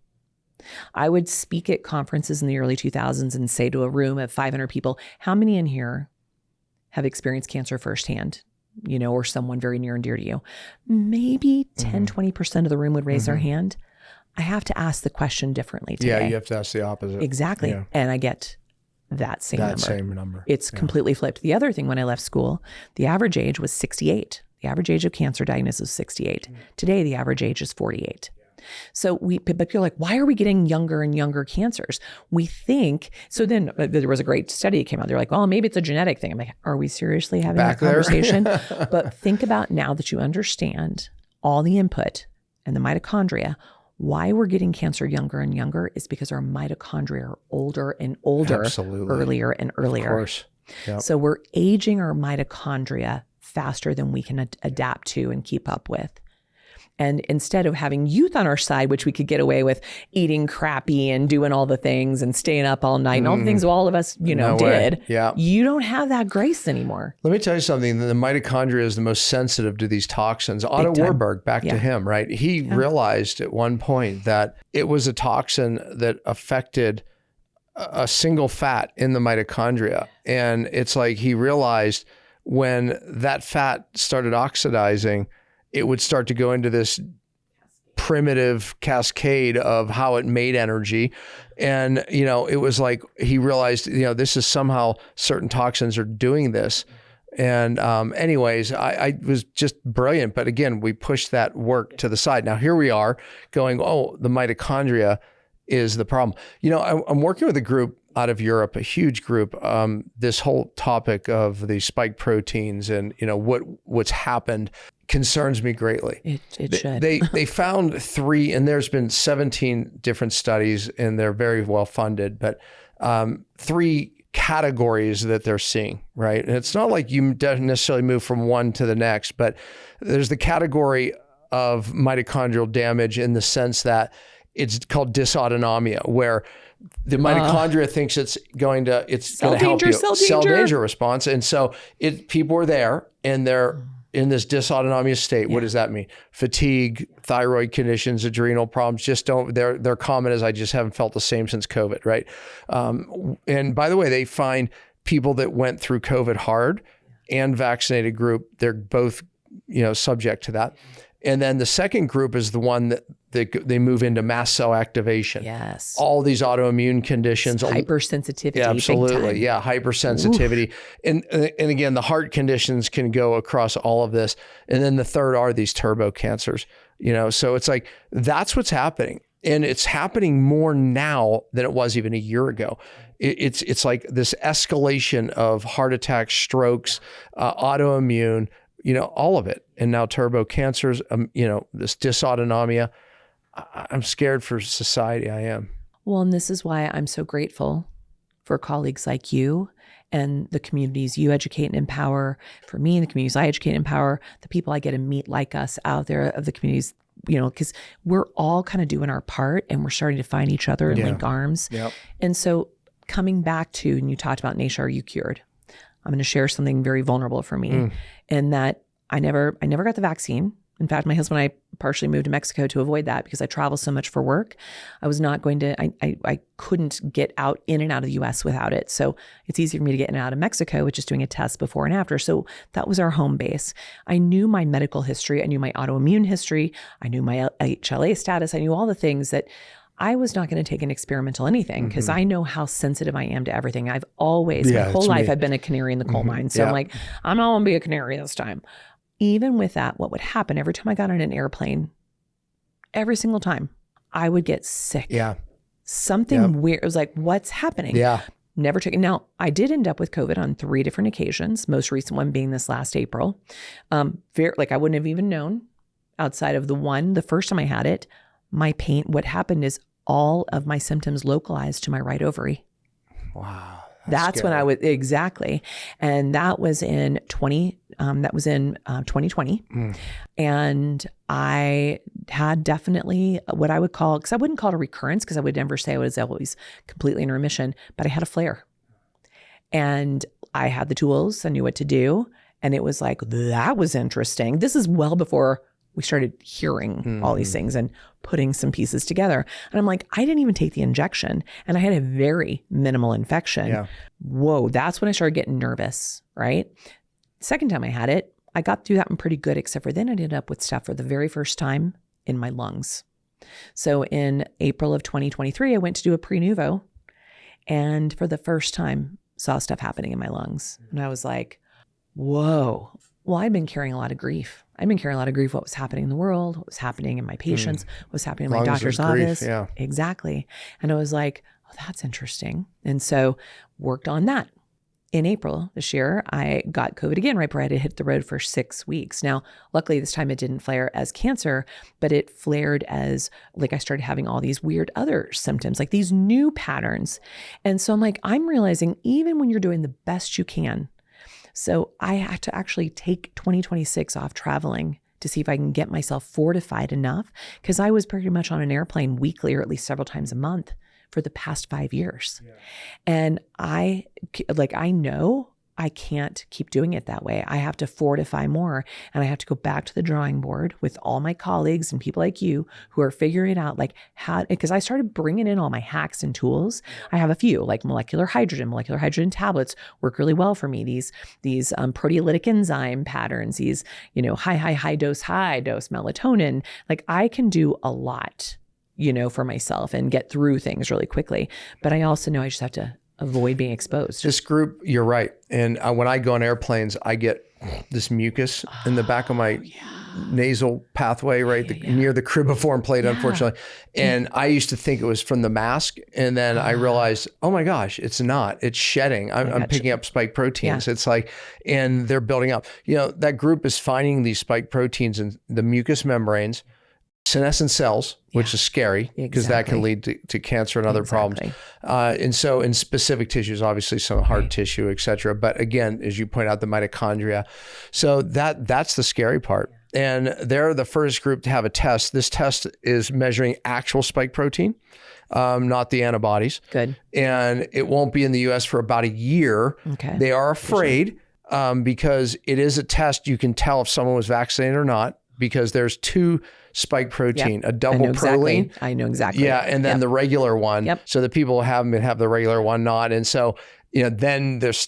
I would speak at conferences in the early 2000s and say to a room of 500 people, how many in here have experienced cancer firsthand, or someone very near and dear to you? Maybe 10, 20% of the room would raise their hand. I have to ask the question differently today. Yeah, you have to ask the opposite. Exactly. Yeah. And I get that same number. It's completely flipped. The other thing, when I left school, the average age was 68. The average age of cancer diagnosis was 68. Today, the average age is 48. So but people are like, why are we getting younger and younger cancers? We think, so then there was a great study that came out. They're like, oh, maybe it's a genetic thing. I'm like, are we seriously having that conversation? But think about, now that you understand all the input and the mitochondria, why we're getting cancer younger and younger is because our mitochondria are older and older, earlier and earlier. Of course. Yep. So we're aging our mitochondria faster than we can adapt to and keep up with. And instead of having youth on our side, which we could get away with eating crappy and doing all the things and staying up all night and all the things all of us, did, you don't have that grace anymore. Let me tell you something. The mitochondria is the most sensitive to these toxins. Otto Warburg, back to him, right? He realized at one point that it was a toxin that affected a single fat in the mitochondria. And it's like he realized when that fat started oxidizing, it would start to go into this primitive cascade of how it made energy. And, it was like he realized, this is somehow certain toxins are doing this. And anyways, I was just brilliant. But again, we pushed that work to the side. Now here we are going, the mitochondria is the problem. I'm working with a group out of Europe, a huge group, this whole topic of the spike proteins and, what's happened concerns me greatly. It should. They found 3, and there's been 17 different studies, and they're very well funded, but 3 categories that they're seeing, right? And it's not like you don't necessarily move from one to the next, but there's the category of mitochondrial damage in the sense that it's called dysautonomia, where the mitochondria thinks it's going to help you. Cell danger response. And so people are there and they're in this dysautonomia state. What does that mean? Fatigue, thyroid conditions, adrenal problems, they're common as I just haven't felt the same since COVID, right? And by the way, they find people that went through COVID hard and vaccinated group, they're both, subject to that. And then the second group is the one that they move into mast cell activation. Yes. All these autoimmune conditions. Hypersensitivity. Yeah, absolutely. Yeah, hypersensitivity. And again, the heart conditions can go across all of this. And then the third are these turbo cancers. So it's like, that's what's happening. And it's happening more now than it was even a year ago. It's like this escalation of heart attacks, strokes, autoimmune, all of it. And now turbo cancers, this dysautonomia. I'm scared for society. I am. Well, and this is why I'm so grateful for colleagues like you and the communities you educate and empower. For me, and the communities I educate and empower, the people I get to meet like us out there of the communities, because we're all kind of doing our part and we're starting to find each other and link arms. Yep. And so coming back to, and you talked about, Nasha, are you cured? I'm going to share something very vulnerable for me, in that I never got the vaccine. In fact, my husband and I partially moved to Mexico to avoid that because I travel so much for work. I was not going to, I couldn't get in and out of the US without it. So it's easier for me to get in and out of Mexico with just doing a test before and after. So that was our home base. I knew my medical history. I knew my autoimmune history. I knew my HLA status. I knew all the things that I was not going to take an experimental anything because I know how sensitive I am to everything. I've always, my whole life, I've been a canary in the coal mine. So I'm like, I'm not going to be a canary this time. Even with that, what would happen every time I got on an airplane, every single time, I would get sick. Yeah. Something weird. It was like, what's happening? Yeah. Never taken. Now, I did end up with COVID on 3 different occasions, most recent one being this last April. I wouldn't have even known outside of the first time I had it, my pain, what happened is all of my symptoms localized to my right ovary. Wow. That's when I was, exactly. And that was in 2020. And I had definitely what I would call, because I wouldn't call it a recurrence, because I would never say I was always completely in remission, but I had a flare. And I had the tools, I knew what to do. And it was like, that was interesting. This is well before we started hearing all these things and putting some pieces together. And I'm like, I didn't even take the injection and I had a very minimal infection. Yeah. Whoa, that's when I started getting nervous, right? Second time I had it, I got through that one pretty good, except for then I ended up with stuff for the very first time in my lungs. So in April of 2023, I went to do a pre-nuvo and for the first time saw stuff happening in my lungs. And I was like, whoa. Well, I've been carrying a lot of grief. I've been carrying a lot of grief, what was happening in the world, what was happening in my patients, what was happening in my doctor's office. Yeah. Exactly. And I was like, oh, that's interesting. And so worked on that. In April this year, I got COVID again right before I had to hit the road for 6 weeks. Now, luckily this time it didn't flare as cancer, but it flared as like I started having all these weird other symptoms, like these new patterns. And so I'm like, I'm realizing even when you're doing the best you can, so I had to actually take 2026 off traveling to see if I can get myself fortified enough, because I was pretty much on an airplane weekly or at least several times a month for the past 5 years. Yeah. And I know I can't keep doing it that way. I have to fortify more, and I have to go back to the drawing board with all my colleagues and people like you who are figuring it out, like how, because I started bringing in all my hacks and tools. I have a few, like molecular hydrogen tablets work really well for me. These proteolytic enzyme patterns, these, high dose melatonin, like I can do a lot, for myself and get through things really quickly. But I also know I just have to avoid being exposed. This group, you're right. And when I go on airplanes, I get this mucus in the back of my nasal pathway, right? Near the cribriform plate, unfortunately. And I used to think it was from the mask. And then I realized, oh my gosh, it's not. It's shedding. I'm picking up spike proteins. Yeah. It's like, and they're building up. That group is finding these spike proteins in the mucous membranes, senescent cells, which is scary because that can lead to cancer and other problems. And so in specific tissues, obviously some heart tissue, et cetera. But again, as you point out, the mitochondria. So that's the scary part. And they're the first group to have a test. This test is measuring actual spike protein, not the antibodies. Good. And it won't be in the US for about a year. Okay. They are afraid because it is a test. You can tell if someone was vaccinated or not, because there's two spike protein, a double proline. I know exactly. Yeah. And then the regular one. Yep. So the people who have the regular one, not. And so, then there's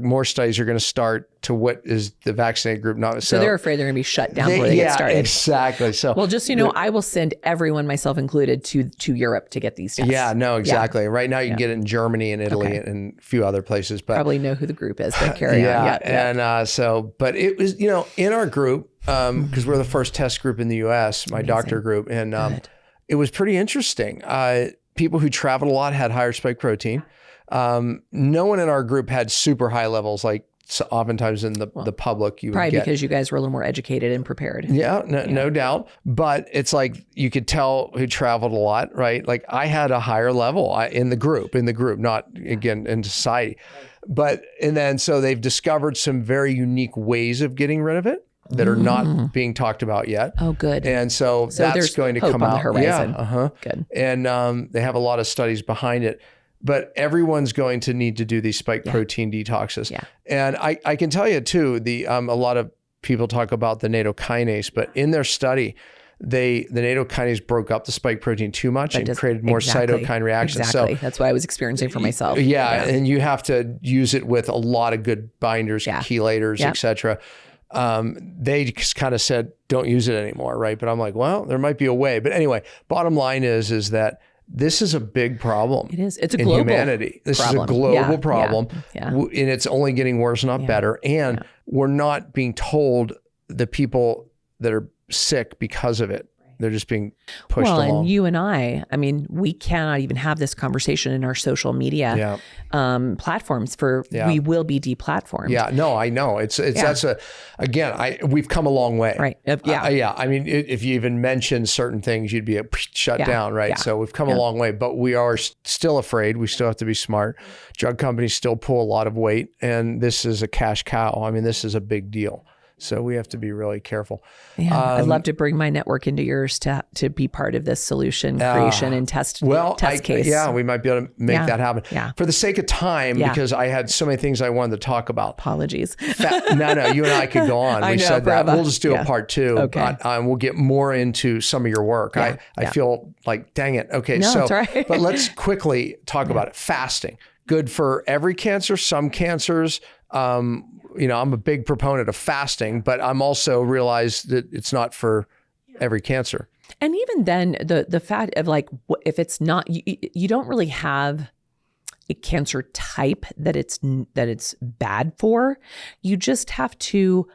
more studies are going to start to what is the vaccinated group not. So they're afraid they're going to be shut down before they get started. Exactly. So, well, just, I will send everyone, myself included, to Europe to get these tests. Yeah, no, exactly. Yeah. Right now you can get it in Germany and Italy and a few other places, but probably know who the group is that carry on. Yeah. And but it was, in our group, because we're the first test group in the US, my doctor group. And it was pretty interesting. People who traveled a lot had higher spike protein. No one in our group had super high levels, like oftentimes in the public you would probably get. Because you guys were a little more educated and prepared. Yeah, no doubt. But it's like you could tell who traveled a lot, right? Like I had a higher level in the group, not again in society. So they've discovered some very unique ways of getting rid of it that are not being talked about yet. Oh, good. And so that's going to hope come on out. The horizon. Yeah, Good. And they have a lot of studies behind it. But everyone's going to need to do these spike protein detoxes. Yeah. And I can tell you too, a lot of people talk about the nattokinase, but in their study, the nattokinase broke up the spike protein too much and created more cytokine reactions. Exactly. So that's what I was experiencing for myself. Yeah. And you have to use it with a lot of good binders, chelators, et cetera. They just kind of said, don't use it anymore. Right. But I'm like, well, there might be a way. But anyway, bottom line is that this is a big problem. It is. It's a global humanity. This problem. is a global problem. Yeah. And it's only getting worse, not better. And we're not being told the people that are sick because of it. They're just being pushed along. And you and I mean, we cannot even have this conversation in our social media platforms we will be deplatformed. Yeah, no, I know. We've come a long way. Right. I mean, if you even mention certain things, you'd be shut down, right? Yeah. So we've come a long way, but we are still afraid. We still have to be smart. Drug companies still pull a lot of weight, and this is a cash cow. I mean, this is a big deal. So we have to be really careful. Yeah, I'd love to bring my network into yours to be part of this solution creation and test case. Yeah, we might be able to make that happen. Yeah. For the sake of time, because I had so many things I wanted to talk about. Apologies. No, you and I could go on. We said that. We'll just do a part 2. Okay. But we'll get more into some of your work. I feel like, dang it. Okay, that's right. But let's quickly talk about it. Fasting. Good for every cancer, some cancers. I'm a big proponent of fasting, but I'm also realized that it's not for every cancer. And even then, the fact of like, if it's not, you don't really have a cancer type that it's bad for. You just have to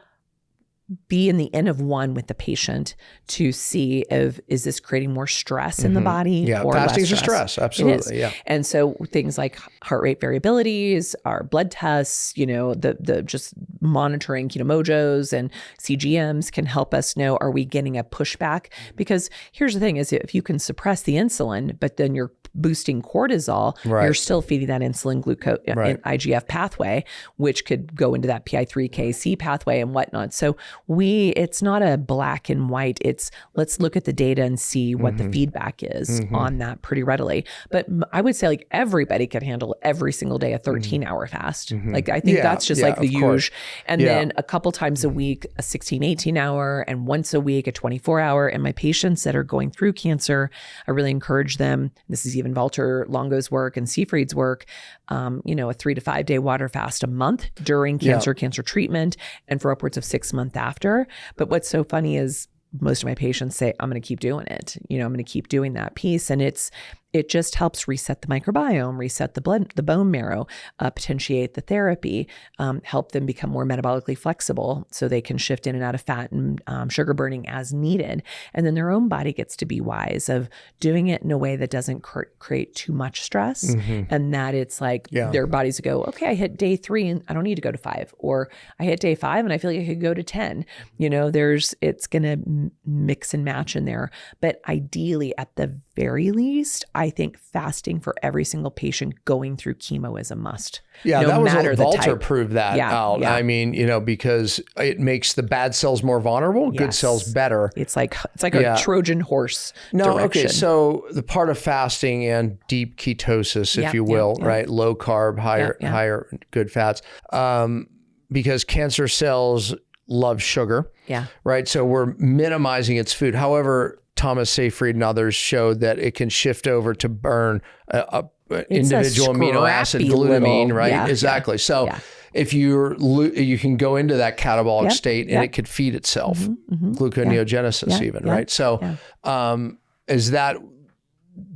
be in the N of 1 with the patient to see is this creating more stress in the body or fasting's less stress. Absolutely. Yeah. And so things like heart rate variabilities, our blood tests, the just monitoring ketomojos and CGMs can help us know, are we getting a pushback? Because here's the thing is if you can suppress the insulin, but then you're boosting cortisol, you're still feeding that insulin glucose IGF pathway, which could go into that PI3KC pathway and whatnot. So it's not a black and white. It's let's look at the data and see what the feedback is on that pretty readily. But I would say like everybody could handle every single day a 13-hour fast. Like I think that's just like the usual. And then a couple times a week, a 16, 18-hour, and once a week, a 24-hour. And my patients that are going through cancer, I really encourage them. This is even Walter Longo's work and Seafried's work, a 3 to 5 day water fast a month during cancer treatment and for upwards of 6 months after. But what's so funny is most of my patients say, I'm going to keep doing it. I'm going to keep doing that piece. And it just helps reset the microbiome, reset the blood, the bone marrow, potentiate the therapy, help them become more metabolically flexible so they can shift in and out of fat and sugar burning as needed. And then their own body gets to be wise of doing it in a way that doesn't create too much stress. And that it's like their bodies go, okay, I hit day 3 and I don't need to go to 5, or I hit day 5 and I feel like I could go to 10. It's going to mix and match in there. But ideally at the very least, I think fasting for every single patient going through chemo is a must. Yeah, no that was matter what the Walter type. proved that out. Yeah. I mean, because it makes the bad cells more vulnerable, good cells better. It's like a Trojan horse direction. Okay. So the part of fasting and deep ketosis, if you will, right? Low carb, higher good fats, because cancer cells love sugar. Yeah. Right. So we're minimizing its food. However, Thomas Seyfried and others showed that it can shift over to burn individual amino acid, glutamine, right? Yeah, exactly. So if you can go into that catabolic state and it could feed itself, gluconeogenesis even, right? So is that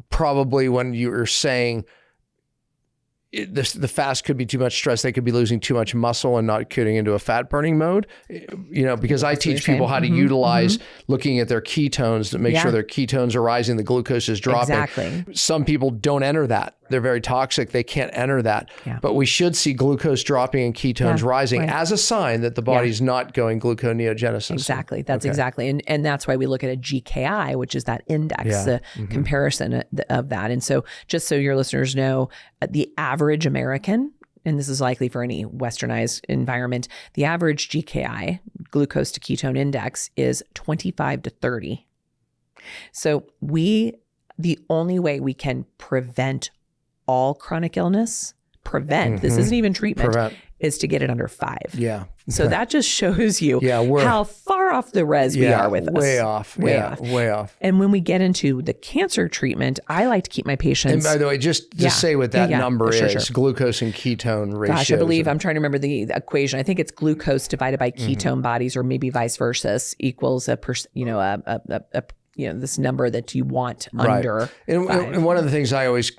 probably when you were saying the fast could be too much stress, they could be losing too much muscle and not getting into a fat burning mode, because I teach people how to utilize looking at their ketones to make sure their ketones are rising, the glucose is dropping. Exactly. Some people don't enter that. They're very toxic. They can't enter that. Yeah. But we should see glucose dropping and ketones rising as a sign that the body's not going gluconeogenesis. Exactly. That's exactly. And that's why we look at a GKI, which is that index, the comparison of that. And so just so your listeners know, the average American, and this is likely for any westernized environment, the average GKI, glucose to ketone index, is 25 to 30. So the only way we can prevent all chronic illness, this isn't even treatment, is to get it under 5. Yeah. So that just shows you how far off the res we are with us. Way off. And when we get into the cancer treatment, I like to keep my patients. And by the way, just say what that number is, glucose and ketone ratio. Gosh, I believe, I'm trying to remember the equation. I think it's glucose divided by ketone bodies, or maybe vice versa, equals this number that you want under 5. And one of the things I always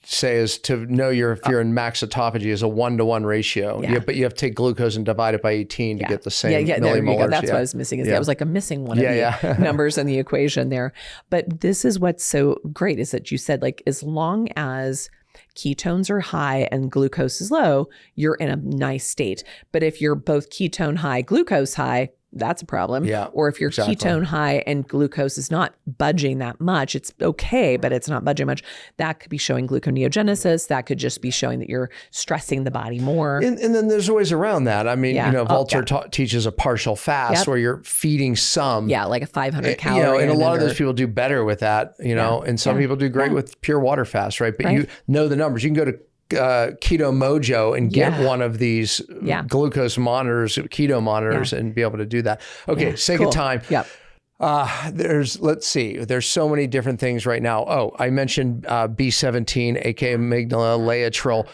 say is to know if you're in max autophagy is a 1-to-1 ratio. Yeah. But you have to take glucose and divide it by 18 to get the same millimolars. There you go. That's what I was missing. That was like a missing one of the numbers in the equation there. But this is what's so great is that you said, like, as long as ketones are high and glucose is low, you're in a nice state. But if you're both ketone high, glucose high, that's a problem. Yeah, or if you're ketone high and glucose is not budging that much, it's okay, but it's not budging much. That could be showing gluconeogenesis. That could just be showing that you're stressing the body more. And then there's ways around that. I mean, Walter teaches a partial fast where you're feeding some. Yeah, like a 500 calorie. And a lot of those people do better with that, and some people do great with pure water fast, right? But you know the numbers. You can go to Keto Mojo and get one of these glucose monitors, keto monitors, and be able to do that. Okay, sake of time. Yep. Let's see, there's so many different things right now. Oh, I mentioned B17, aka amygdala, Laetrile.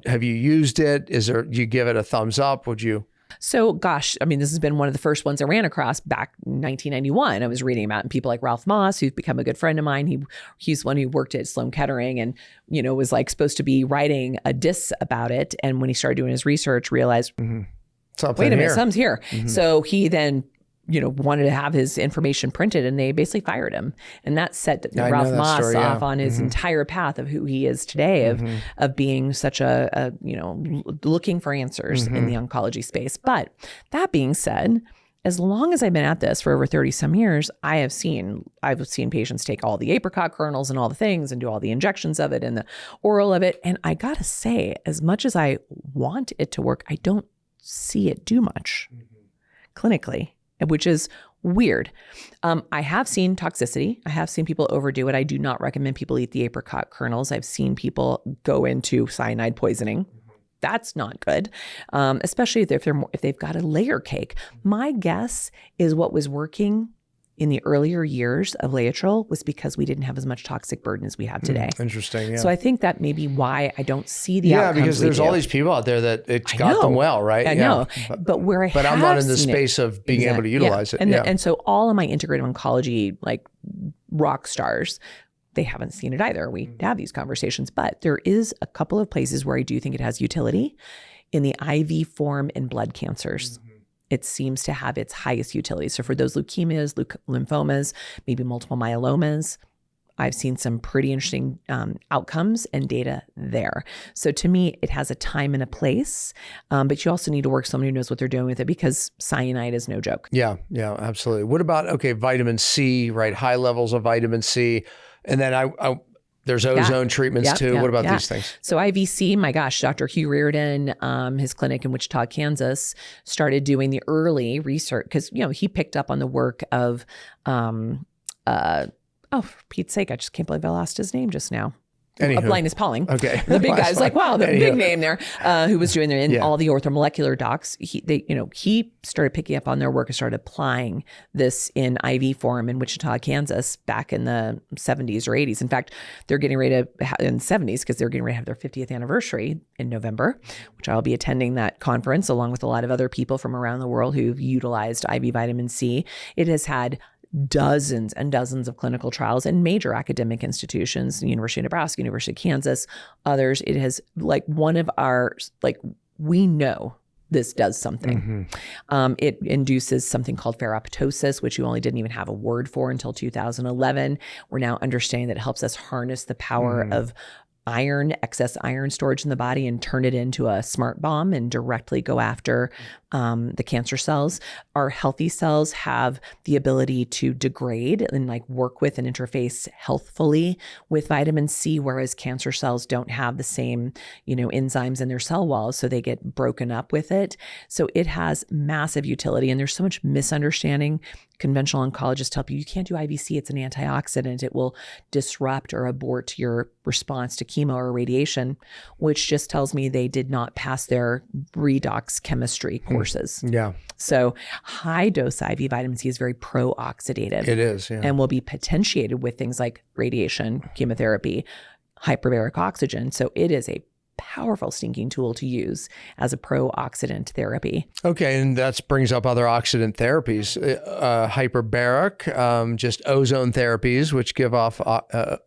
Have you used it? Do you give it a thumbs up? Would you? So, gosh, I mean, this has been one of the first ones I ran across back in 1991. I was reading about it, and people like Ralph Moss, who's become a good friend of mine. He's one who worked at Sloan Kettering and, was like supposed to be writing a diss about it. And when he started doing his research, realized, wait a minute, something's here. So he then, wanted to have his information printed, and they basically fired him. And that set Ralph Moss off on his entire path of who he is today, of being such a looking for answers in the oncology space. But that being said, as long as I've been at this for over 30 some years, I've seen patients take all the apricot kernels and all the things and do all the injections of it and the oral of it. And I gotta say, as much as I want it to work, I don't see it do much clinically, which is weird. I have seen toxicity. I have seen people overdo it. I do not recommend people eat the apricot kernels. I've seen people go into cyanide poisoning. That's not good, especially if they've got a layer cake. My guess is what was working in the earlier years of Laetrile was because we didn't have as much toxic burden as we have today. Interesting, yeah. So I think that may be why I don't see the outcomes because there's all these people out there that it's got them well, right? I know, but I'm not in the space of being able to utilize it. And so all of my integrative oncology, like rock stars, they haven't seen it either. We have these conversations, but there is a couple of places where I do think it has utility in the IV form in blood cancers. It seems to have its highest utility. So for those leukemias, lymphomas, maybe multiple myelomas, I've seen some pretty interesting outcomes and data there. So to me, it has a time and a place, but you also need to work with somebody who knows what they're doing with it, because cyanide is no joke. Yeah, absolutely. What about, vitamin C, right? High levels of vitamin C. And then there's ozone treatments too. What about these things? So IVC, my gosh, Dr. Hugh Reardon, his clinic in Wichita, Kansas, started doing the early research because, he picked up on the work of, for Pete's sake, I just can't believe I lost his name just now. Linus Pauling. Okay. The big guy's like, wow, the big name there, who was doing there. And all the orthomolecular docs, he started picking up on their work and started applying this in IV form in Wichita, Kansas back in the 70s or 80s. In fact, they're getting ready to, in the 70s, because they're getting ready to have their 50th anniversary in November, which I'll be attending that conference along with a lot of other people from around the world who've utilized IV vitamin C. It has had dozens and dozens of clinical trials in major academic institutions, the University of Nebraska, University of Kansas, others. It has one of our, we know this does something. It induces something called ferroptosis, which you only didn't even have a word for until 2011. We're now understanding that it helps us harness the power of excess iron storage in the body, and turn it into a smart bomb and directly go after the cancer cells. Our healthy cells have the ability to degrade and work with and interface healthfully with vitamin C, whereas cancer cells don't have the same, enzymes in their cell walls, so they get broken up with it. So it has massive utility, and there's so much misunderstanding. Conventional oncologists tell you can't do IVC, it's an antioxidant. It will disrupt or abort your response to chemo or radiation, which just tells me they did not pass their redox chemistry courses. Yeah. So high dose IV vitamin C is very pro-oxidative. It is, yeah. And will be potentiated with things like radiation, chemotherapy, hyperbaric oxygen. So it is a powerful stinking tool to use as a pro-oxidant therapy. Okay, and that brings up other oxidant therapies, hyperbaric, just ozone therapies, which give off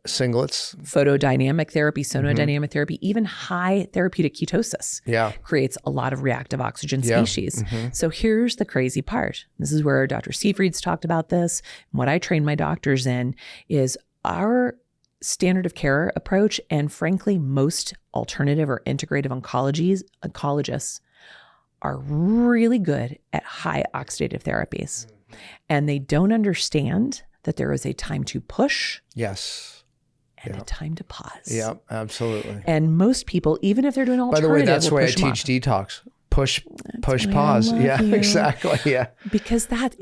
singlets. Photodynamic therapy, sonodynamic therapy, even high therapeutic ketosis creates a lot of reactive oxygen species. So here's the crazy part. This is where Dr. Seyfried's talked about this. And what I train my doctors in is our standard of care approach, and frankly, most alternative or integrative oncologists are really good at high oxidative therapies. And they don't understand that there is a time to push. Yes. And a time to pause. Yeah, absolutely. And most people, even if they're doing alternative, by the way, that's why I teach detox. Push, pause. Yeah, exactly. Yeah. Because that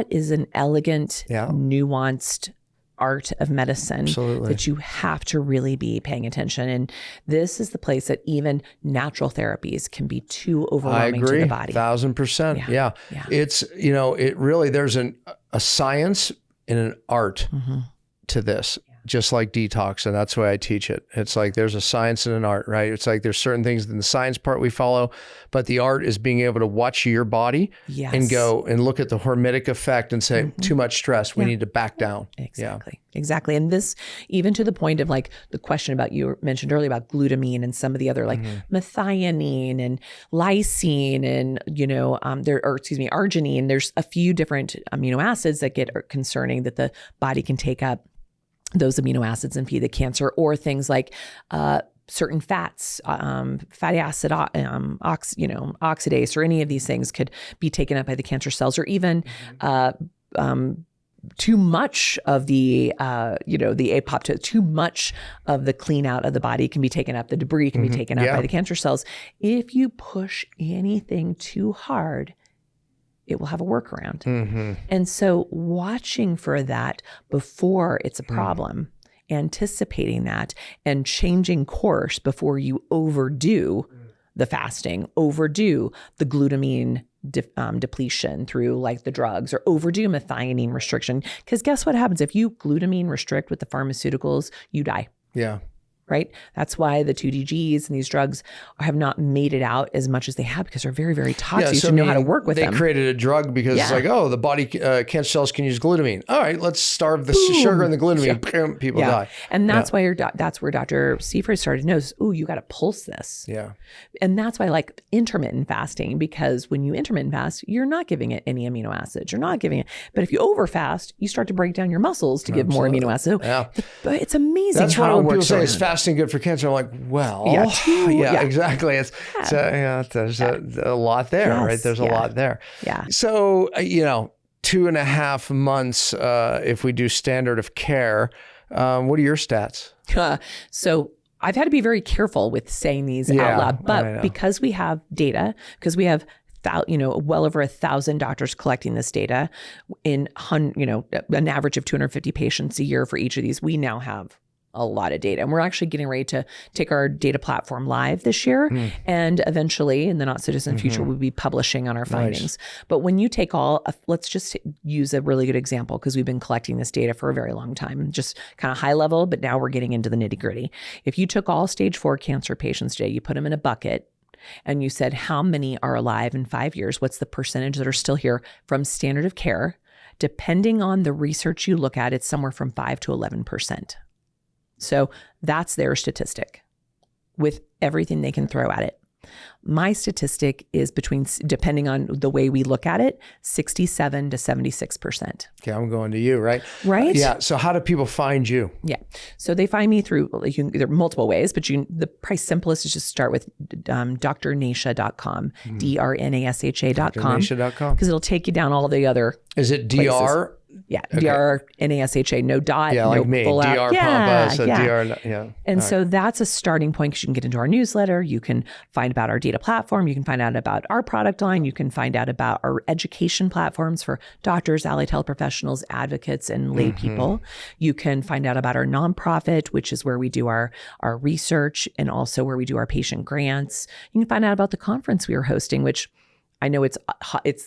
is an elegant, nuanced art of medicine that you have to really be paying attention. And this is the place that even natural therapies can be too overwhelming to the body. 1,000%. Yeah. It's, it really, there's a science and an art to this. Just like detox. And that's why I teach it. It's like there's a science and an art, right? It's like there's certain things in the science part we follow, but the art is being able to watch your body and go and look at the hormetic effect and say, too much stress, we need to back down. Exactly. And this, even to the point of the question about, you mentioned earlier about glutamine and some of the other methionine and lysine and, arginine. There's a few different amino acids that get concerning that the body can take up those amino acids and feed the cancer, or things like certain fats, fatty acid, oxidase, or any of these things could be taken up by the cancer cells, or even too much of the apoptosis, too much of the clean out of the body can be taken up. The debris can be taken up by the cancer cells. If you push anything too hard, it will have a workaround. And so watching for that before it's a problem, anticipating that, and changing course before you overdo the fasting, overdo the glutamine depletion through the drugs, or overdo methionine restriction. Because guess what happens? If you glutamine restrict with the pharmaceuticals, you die. Yeah. right? That's why the 2DGs and these drugs have not made it out as much as they have, because they're very, very toxic. You should know how to work with them. They created a drug because it's like, oh, the body cancer cells can use glutamine. All right, let's starve the sugar and the glutamine. People die. And that's why that's where Dr. Seifert started to notice, oh, you got to pulse this. Yeah. And that's why I like intermittent fasting, because when you intermittent fast, you're not giving it any amino acids. You're not giving it. But if you over fast, you start to break down your muscles to give more amino acids. So it's amazing. That's why when people say is fasting good for cancer? I'm like, well, exactly. There's a lot there, right? There's a lot there. Yeah. So, 2.5 months, if we do standard of care, what are your stats? So I've had to be very careful with saying these out loud, but because we have data, because we have well over 1,000 doctors collecting this data in, an average of 250 patients a year for each of these, we now have a lot of data. And we're actually getting ready to take our data platform live this year. And eventually, in the not so distant future, we'll be publishing on our findings. Nice. But when you take let's just use a really good example, because we've been collecting this data for a very long time, just kind of high level, but now we're getting into the nitty gritty. If you took all stage 4 cancer patients today, you put them in a bucket, and you said, how many are alive in 5 years? What's the percentage that are still here from standard of care? Depending on the research you look at, it's somewhere from 5 to 11%. So that's their statistic with everything they can throw at it. My statistic is depending on the way we look at it, 67 to 76%. Okay, I'm going to you, right? Right? Yeah. So how do people find you? Yeah. So they find me through, there are multiple ways, but the probably simplest is just start with drnasha.com, drnasha.com. drnasha.com. Because it'll take you down all the other Is it places. DR? Yeah, okay. DRNASHA, no dot. Yeah, like me, DR Pompa, so DR, And so that's a starting point, because you can get into our newsletter. You can find about our data platform. You can find out about our product line. You can find out about our education platforms for doctors, allied health professionals, advocates, and lay people. You can find out about our nonprofit, which is where we do our research and also where we do our patient grants. You can find out about the conference we are hosting, which I know it's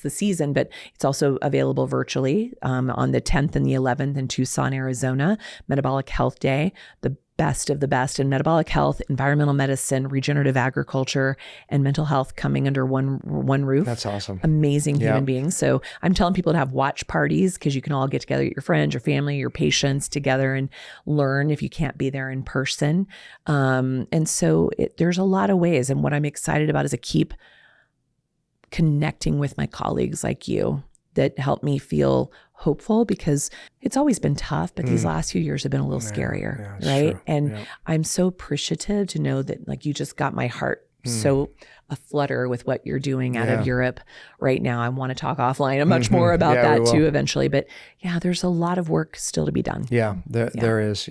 the season, but it's also available virtually on the 10th and the 11th in Tucson, Arizona. Metabolic Health Day, the best of the best in metabolic health, environmental medicine, regenerative agriculture, and mental health coming under one roof. That's awesome. Amazing human beings. So I'm telling people to have watch parties, because you can all get together, your friends, your family, your patients together, and learn if you can't be there in person. And so there's a lot of ways. And what I'm excited about is keep connecting with my colleagues like you that help me feel hopeful, because it's always been tough, but these last few years have been a little scarier, right? True. And I'm so appreciative to know that you just got my heart so aflutter with what you're doing out of Europe right now. I want to talk offline much more about that too eventually, but there's a lot of work still to be done. There is.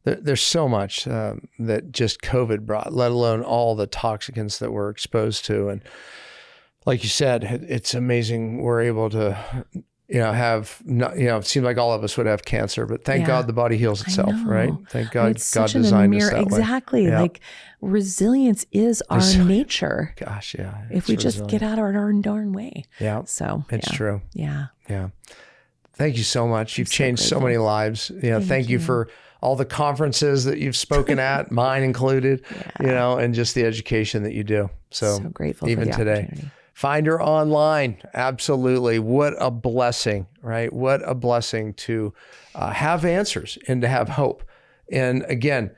There's so much that just COVID brought, let alone all the toxicants that we're exposed to. And like you said, it's amazing we're able to, it seemed like all of us would have cancer, but thank God the body heals itself, right? Thank God God designed us that way. Exactly. Like resilience is our nature. Gosh, yeah. If we just get out of our darn way. Yeah. So it's true. Yeah. Yeah. Thank you so much. You've changed so many lives. Thank you for all the conferences that you've spoken at, mine included, and just the education that you do. So grateful even for the today. Find her online. Absolutely. What a blessing, right? What a blessing to have answers and to have hope. And again,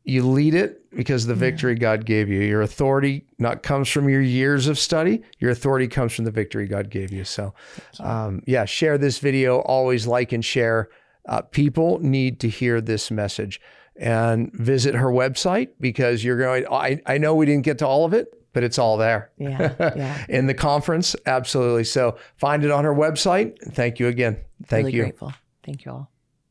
you lead it because of the victory God gave you. Your authority not comes from your years of study. Your authority comes from the victory God gave you. So share this video. Always like and share. People need to hear this message, and visit her website, because you're going, I know we didn't get to all of it, but it's all there. In the conference, absolutely. So find it on her website. Thank you again. Thank you. Grateful. Thank you all.